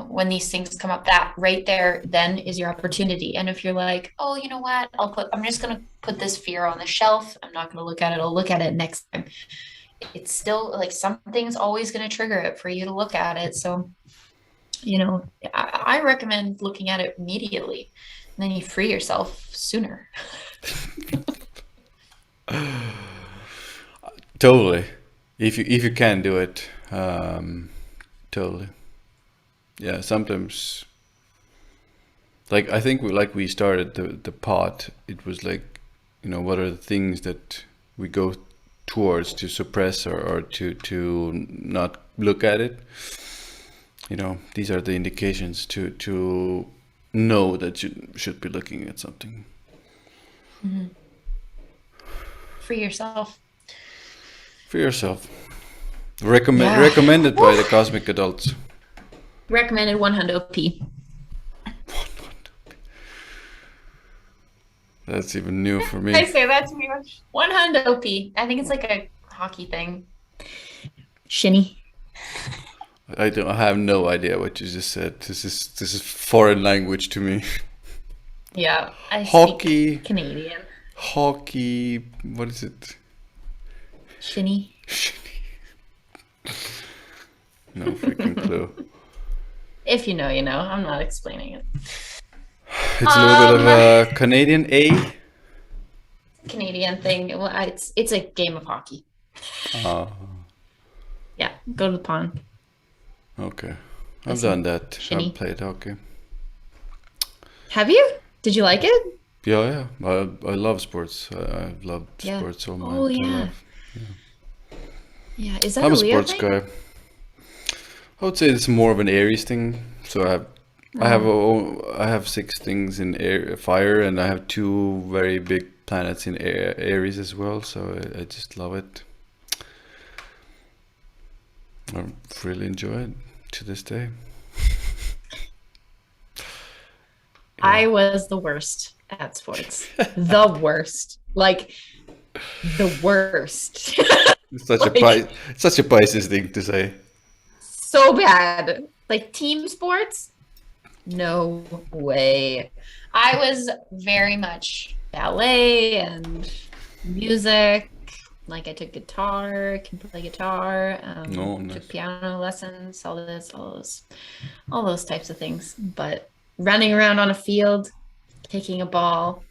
When these things come up, that right there then is your opportunity. And if you're like, oh, you know what, I'm just going to put this fear on the shelf. I'm not going to look at it. I'll look at it next time. It's still like something's always going to trigger it for you to look at it. So, I recommend looking at it immediately, and then you free yourself sooner. Totally. If you can do it, totally. Yeah. Sometimes, like, I think we started the pod. It was like, what are the things that we go towards to suppress, or to not look at it. These are the indications to know that you should be looking at something. Mm-hmm. Free yourself. For yourself. Recommended by the cosmic adults. Recommended 100p. That's even new for me. I say that to me. 100p. I think it's like a hockey thing. Shinny. I have no idea what you just said. This is foreign language to me. Yeah, I hockey. Speak Canadian. Hockey. What is it? Shinny. No freaking clue. If you know, you know. I'm not explaining it. It's a little bit of a Canadian Canadian thing. Well, it's a game of hockey. Yeah, go to the pond. Okay. I've done that. Shinny. I've played hockey. Have you? Did you like it? Yeah. I love sports. I've loved sports all my life. Yeah, is that I'm a Leo sports thing? guy. I would say it's more of an Aries thing. So I have 6 things in fire, and I have 2 very big planets in Aries as well. So I just love it. I really enjoy it to this day. I was the worst at sports. The worst. Like the worst. It's such a Pisces thing to say. So bad. Like team sports, No way. I was very much ballet and music. Like I took guitar, can play guitar, No, took nice. piano lessons, all those types of things. But running around on a field, kicking a ball,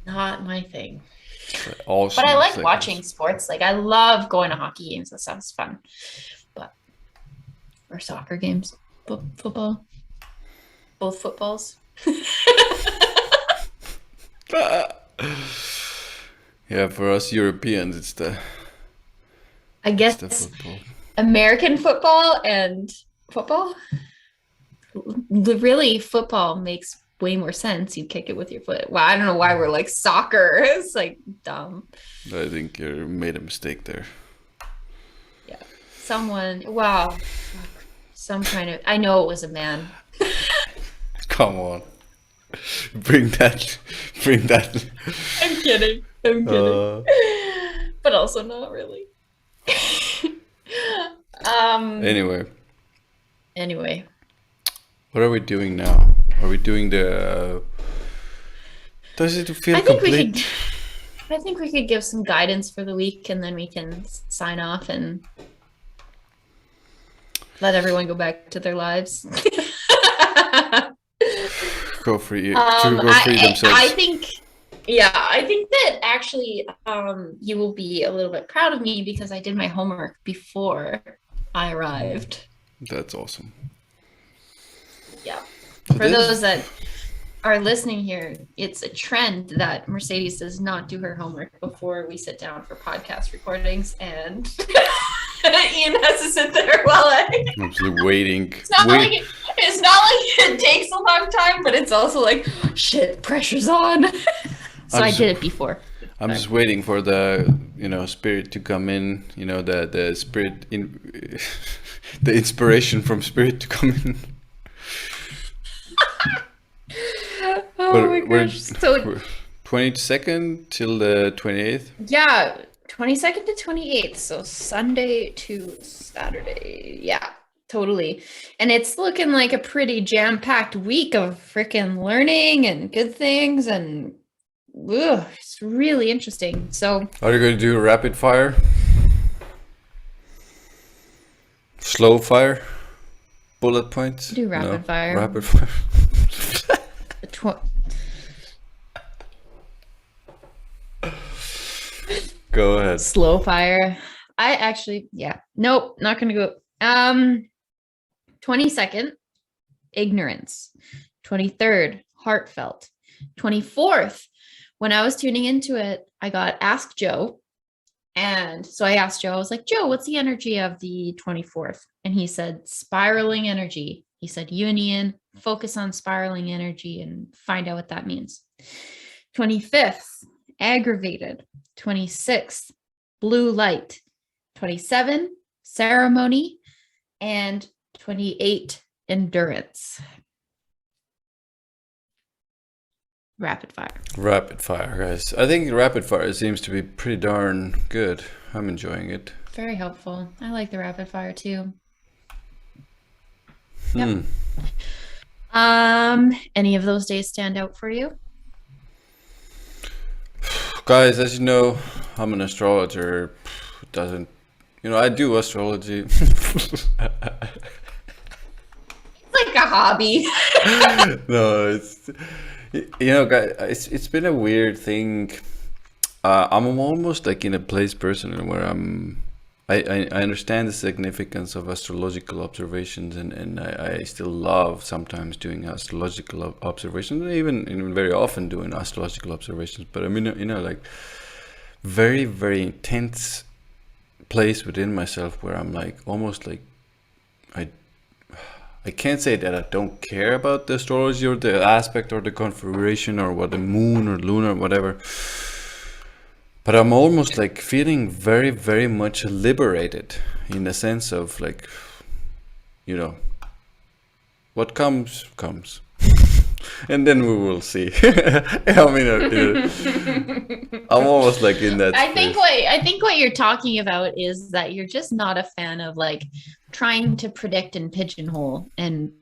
not my thing. But I Awesome like watching seconds. sports. Like I love going to hockey games. That sounds fun. But or soccer games, football, both footballs. Yeah, for us Europeans, I it's the guess football. American football and football. Really, football makes way more sense. You kick it with your foot. Well, I don't know why we're like soccer. It's like dumb. I think you made a mistake there. Yeah. Someone, wow. Some kind of, I know it was a man. Come on, bring that, bring that. I'm kidding. I'm kidding. Uh, But also not really. Um, anyway, anyway, what are we doing now? Are we doing the? Does it feel I think we complete? could I think we could give some guidance for the week and then we can sign off and let everyone go back to their lives. Go free to go free I themselves. think, yeah, I think that actually you will be a little bit proud of me because I did my homework before I arrived. That's awesome. Yeah. So For this, those that are listening here, it's a trend that Mercedes does not do her homework before we sit down for podcast recordings, and Ian has to sit there while I'm just waiting. It's it's not like it takes a long time, but it's also like shit, pressure's on. So I'm I just, did it before. I'm just waiting for the spirit to come in. The spirit in the inspiration from spirit to come in. Oh my We're gosh. So 22nd till the 28th. yeah, 22nd to 28th. So Sunday to Saturday. Yeah, totally. And it's looking like a pretty jam-packed week of freaking learning and good things. And it's really interesting. So Are you going to do rapid fire? Slow fire? Bullet points? do rapid No. fire. Rapid fire. Go ahead. Slow fire. I actually, yeah. Nope, not gonna go. 22nd, ignorance. 23rd, heartfelt. 24th, when I was tuning into it, I got Ask Joe. And so I asked Joe, I was like, Joe, what's the energy of the 24th? And he said, spiraling energy. He said, union, focus on spiraling energy and find out what that means. 25th, aggravated. 26th, blue light. 27, ceremony. And 28, endurance. Rapid fire. Rapid fire, guys. I think rapid fire seems to be pretty darn good. I'm enjoying it. Very helpful. I like the rapid fire too. Yep. Any of those days stand out for you? Guys, as you know, I'm an astrologer. Doesn't, I do astrology. Like a hobby. No, guys, it's been a weird thing. I'm almost like in a place personally where I understand the significance of astrological observations, and I still love sometimes doing astrological observations, and even very often doing astrological observations. But I mean, like very, very intense place within myself where I'm like almost like I can't say that I don't care about the astrology or the aspect or the configuration or what the moon or lunar or whatever, but I'm almost like feeling very, very much liberated in the sense of like, what comes. and then we will see. I mean, I'm almost like in that space. I think what you're talking about is that you're just not a fan of like trying to predict and pigeonhole and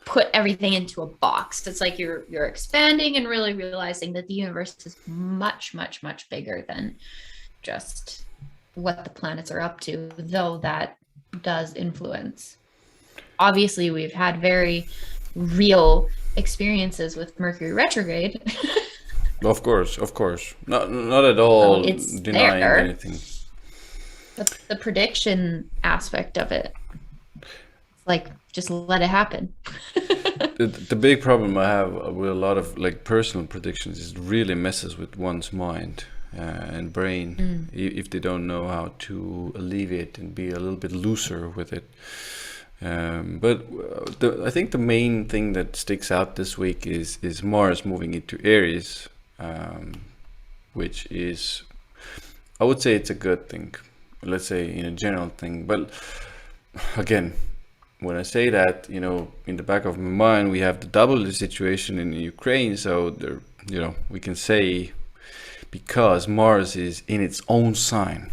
put everything into a box. It's like you're expanding and really realizing that the universe is much, much, much bigger than just what the planets are up to, though that does influence. Obviously, we've had very real experiences with Mercury retrograde. Of course, not at So all it's denying there. anything. But the prediction aspect of it, it's like just let it happen. The big problem I have with a lot of like personal predictions is it really messes with one's mind and brain if they don't know how to alleviate and be a little bit looser with it. But I think the main thing that sticks out this week is Mars moving into Aries, which is, I would say it's a good thing. Let's say in a general thing, but again, when I say that, in the back of my mind, we have the double situation in Ukraine. So there, we can say because Mars is in its own sign,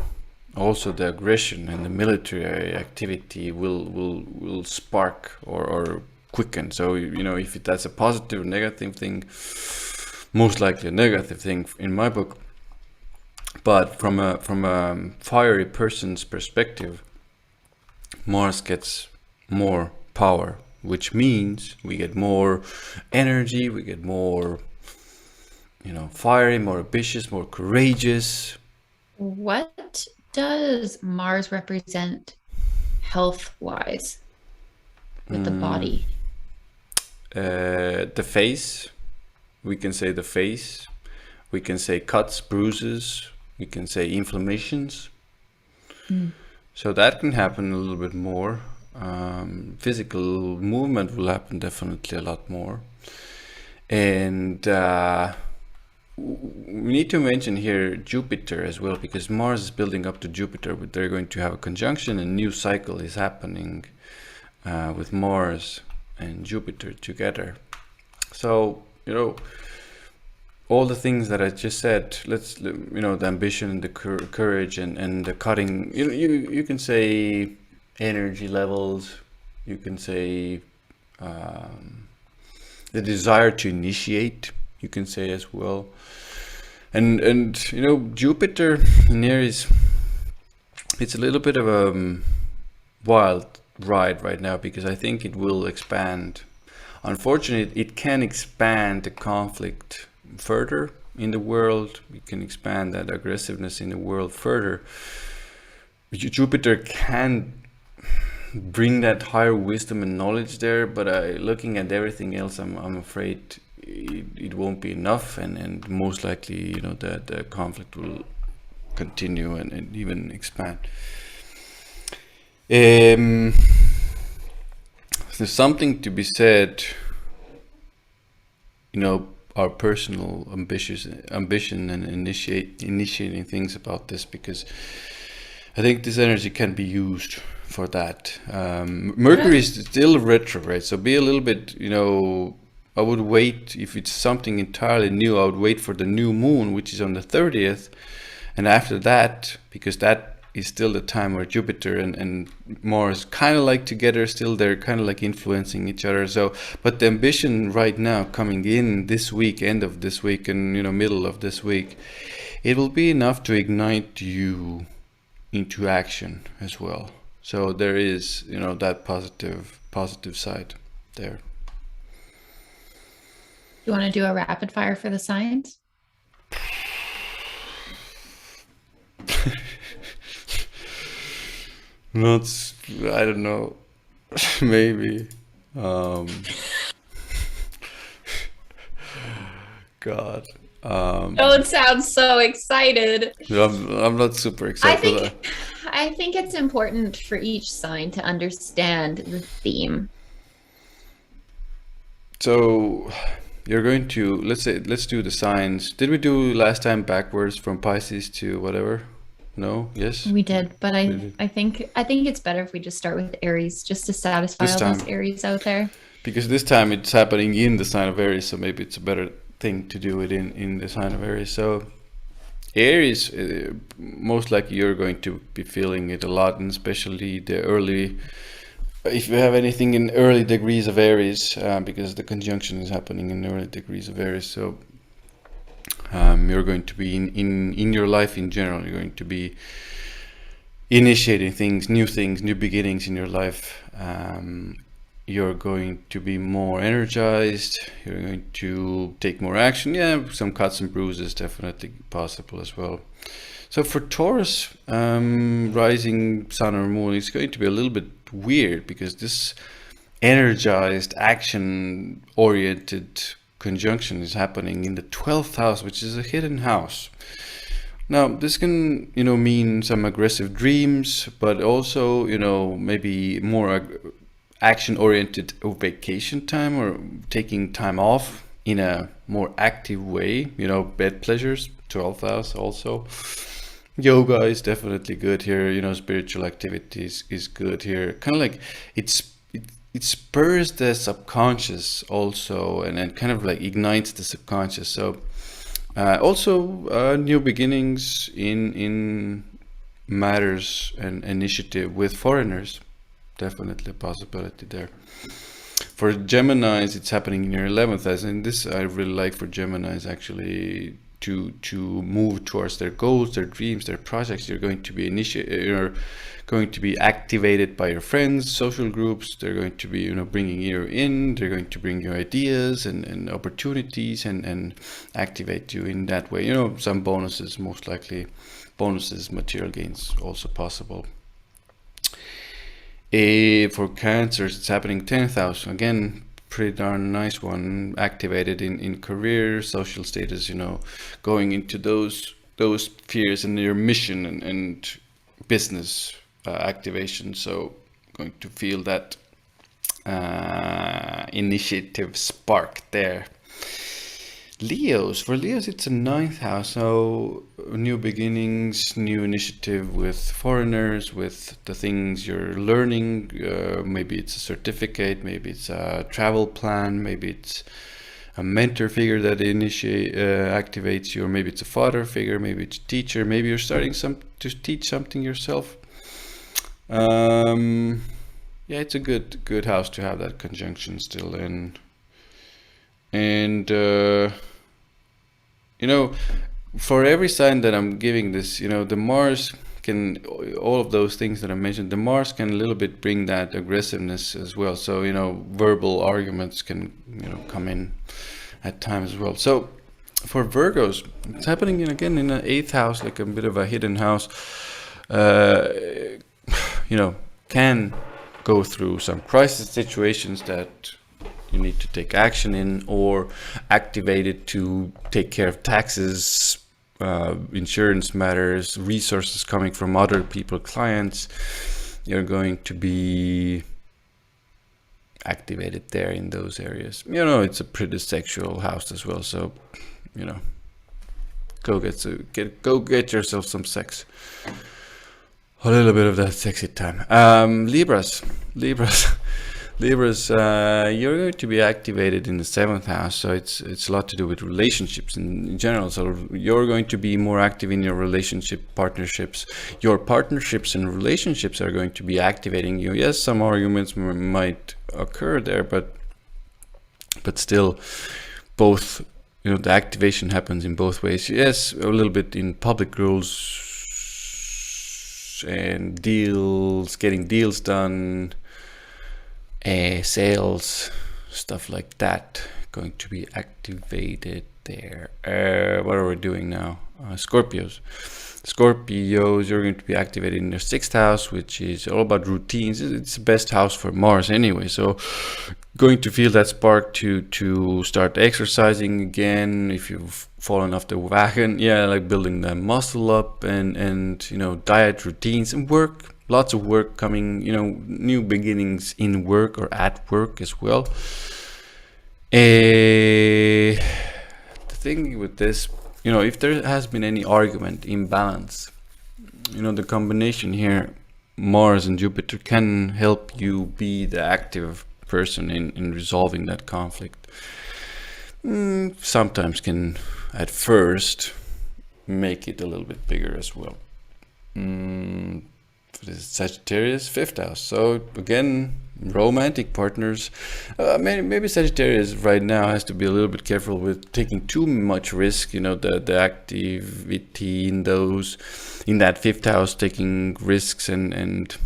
also the aggression and the military activity will spark or quicken. So if that's a positive or negative thing, most likely a negative thing in my book. But from a fiery person's perspective, Mars gets more power, which means we get more energy, we get more, fiery, more ambitious, more courageous. What does Mars represent health wise with the body? The face, we can say the face, we can say cuts, bruises, we can say inflammations. So that can happen a little bit more. Physical movement will happen definitely a lot more. And we need to mention here Jupiter as well, because Mars is building up to Jupiter, but they're going to have a conjunction, and new cycle is happening with Mars and Jupiter together. So, all the things that I just said, the ambition and the courage and the cutting, you can say energy levels, you can say the desire to initiate, you can say as well. And Jupiter in Aries, it's a little bit of a wild ride right now, because I think it will expand. Unfortunately, it can expand the conflict further in the world. We can expand that aggressiveness in the world further. Jupiter can bring that higher wisdom and knowledge there, but looking at everything else, I'm afraid it won't be enough, and most likely, the conflict will continue and even expand. There's something to be said, our personal ambition and initiating things about this, because I think this energy can be used for that. Mercury is still retrograde, so be a little bit, I would wait. If it's something entirely new, I would wait for the new moon, which is on the 30th, and after that, because that is still the time where Jupiter and Mars kind of like together still. They're kind of like influencing each other. So, but the ambition right now coming in this week, end of this week, and middle of this week, it will be enough to ignite you into action as well. So there is that positive side there. You want to do a rapid fire for the signs? Not, I don't know, maybe. God. Don't sound so excited. I'm not super excited. I think it's important for each sign to understand the theme. So you're going to, let's do the signs. Did we do last time backwards from Pisces to whatever? No? Yes? We did, but I think it's better if we just start with Aries, just to satisfy all those Aries out there. because this time it's happening in the sign of Aries, so maybe it's a better thing to do it in the sign of Aries. So Aries, most likely you're going to be feeling it a lot, and especially the early, if you have anything in early degrees of Aries, because the conjunction is happening in early degrees of Aries. So you're going to be in your life in general, you're going to be initiating things, new beginnings in your life. You're going to be more energized, you're going to take more action. Yeah, some cuts and bruises definitely possible as well. So for Taurus, rising sun or moon, it's going to be a little bit weird, because this energized, action oriented conjunction is happening in the 12th house, which is a hidden house. Now, this can, mean some aggressive dreams, but also, maybe more action-oriented vacation time, or taking time off in a more active way. Bed pleasures, 12th house also. Yoga is definitely good here. Spiritual activities is good here. Kind of like it spurs the subconscious also, and kind of like ignites the subconscious. So also new beginnings in matters and initiative with foreigners, definitely a possibility there. For Geminis, it's happening in your 11th house, and this I really like for Geminis, actually, to move towards their goals, their dreams, their projects. You're going to be you're going to be activated by your friends, social groups. They're going to be bringing you in. They're going to bring you ideas and opportunities, and activate you in that way. Some bonuses, most likely bonuses, material gains also possible. For Cancers, it's happening 10th house again. Pretty darn nice one, activated in career, social status, going into those spheres in your mission and business activation. So going to feel that initiative spark there. For Leos, it's a 9th house, so new beginnings, new initiative with foreigners, with the things you're learning. Maybe it's a certificate, maybe it's a travel plan, maybe it's a mentor figure that activates you, or maybe it's a father figure, maybe it's a teacher, maybe you're starting to teach something yourself. Yeah, it's a good house to have that conjunction still in. And for every sign that I'm giving this, the Mars can, all of those things that I mentioned, the Mars can a little bit bring that aggressiveness as well. So verbal arguments can come in at times as well. So for Virgos, it's happening again in an 8th house, like a bit of a hidden house. Can go through some crisis situations that you need to take action in, or activate it to take care of taxes, insurance matters, resources coming from other people, clients. You're going to be activated there in those areas. It's a pretty sexual house as well, so go get yourself some sex. A little bit of that sexy time. Libras, you're going to be activated in the 7th house, so it's a lot to do with relationships in general. So you're going to be more active in your partnerships. Your partnerships and relationships are going to be activating you. Yes, some arguments might occur there, but still, both. The activation happens in both ways. Yes, a little bit in public rules and deals, getting deals done. Sales, stuff like that, going to be activated there. What are we doing now? Scorpios, you're going to be activated in your 6th house, which is all about routines. It's the best house for Mars anyway, so going to feel that spark to start exercising again if you've fallen off the wagon. Yeah, like building that muscle up, and diet routines and work. Lots of work coming, new beginnings in work or at work as well. The thing with this, if there has been any argument, imbalance, the combination here, Mars and Jupiter, can help you be the active person in resolving that conflict. Sometimes can at first make it a little bit bigger as well. This is Sagittarius, 5th house. So again, romantic partners. Maybe Sagittarius right now has to be a little bit careful with taking too much risk. You know, the activity in that 5th house, taking risks and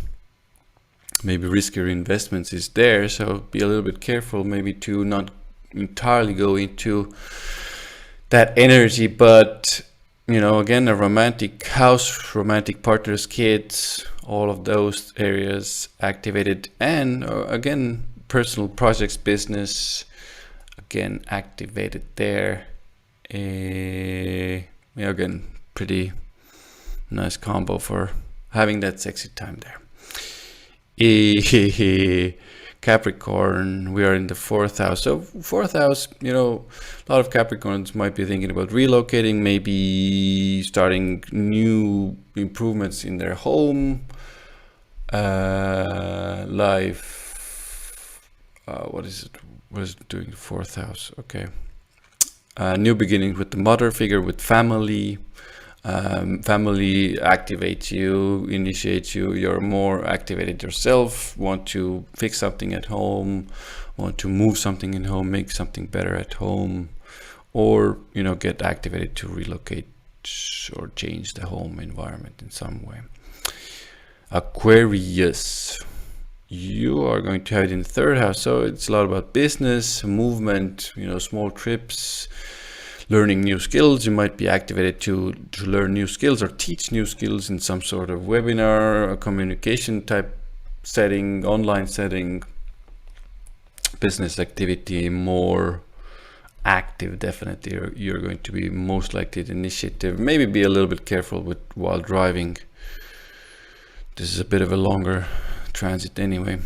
maybe riskier investments is there. So be a little bit careful, maybe to not entirely go into that energy. But you know, again, a romantic house, romantic partners, kids, all of those areas activated. And again, personal projects, business, again, activated there. Again, pretty nice combo for having that sexy time there. Capricorn, we are in the 4th house. So 4th house, you know, a lot of Capricorns might be thinking about relocating, maybe starting new improvements in their home life. What is it? What is it doing? 4th house. Okay. New beginning with the mother figure, with family. Family activates you, initiates you. You're more activated yourself, want to fix something at home, want to move something in home, make something better at home, or you know, get activated to relocate or change the home environment in some way. Aquarius, you are going to have it in the 3rd house, so it's a lot about business, movement, you know, small trips, learning new skills. You might be activated to learn new skills or teach new skills in some sort of webinar, a communication type setting, online setting, business activity, more active. Definitely you're going to be most likely the initiative. Maybe be a little bit careful with while driving. This is a bit of a longer transit anyway,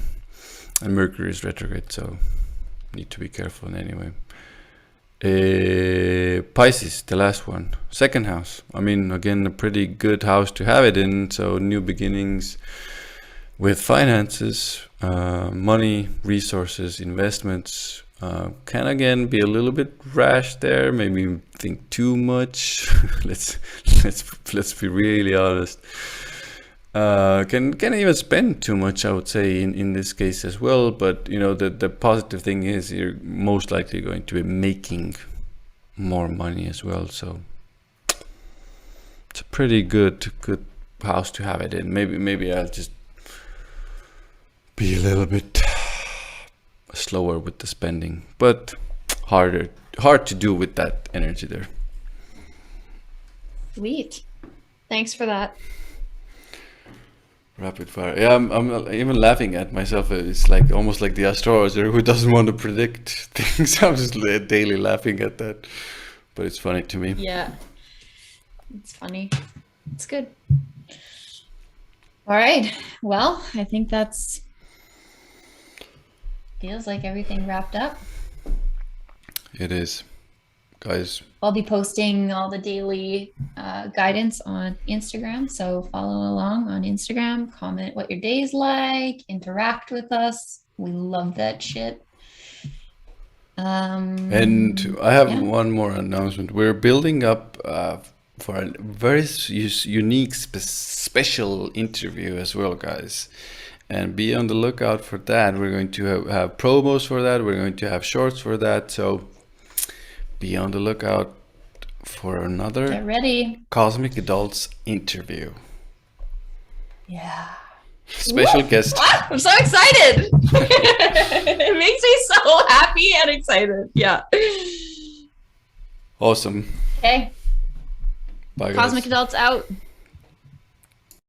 and Mercury is retrograde, so need to be careful anyway. Pisces, the last one, 2nd house. I mean, again, a pretty good house to have it in. So new beginnings with finances, money, resources, investments. Can again be a little bit rash there. Maybe think too much. let's be really honest. Can even spend too much, I would say, in this case as well. But you know, the positive thing is you're most likely going to be making more money as well. So it's a pretty good house to have it in. Maybe I'll just be a little bit slower with the spending, but hard to do with that energy there. Sweet. Thanks for that. Rapid fire. Yeah, I'm even laughing at myself. It's like almost like the astrologer who doesn't want to predict things. I'm just daily laughing at that, but it's funny to me. Yeah, it's funny. It's good. All right. Well, I think that's feels like everything wrapped up. It is, guys. I'll be posting all the daily guidance on Instagram. So follow along on Instagram, comment what your day's like, interact with us. We love that shit. And I have one more announcement. We're building up for a very unique, special interview as well, guys. And be on the lookout for that. We're going to have promos for that. We're going to have shorts for that. So be on the lookout for another Get ready. Cosmic Adults interview. Yeah. Special guest. I'm so excited. It makes me so happy and excited. Yeah. Awesome. Okay. Bye, guys. Cosmic Adults out.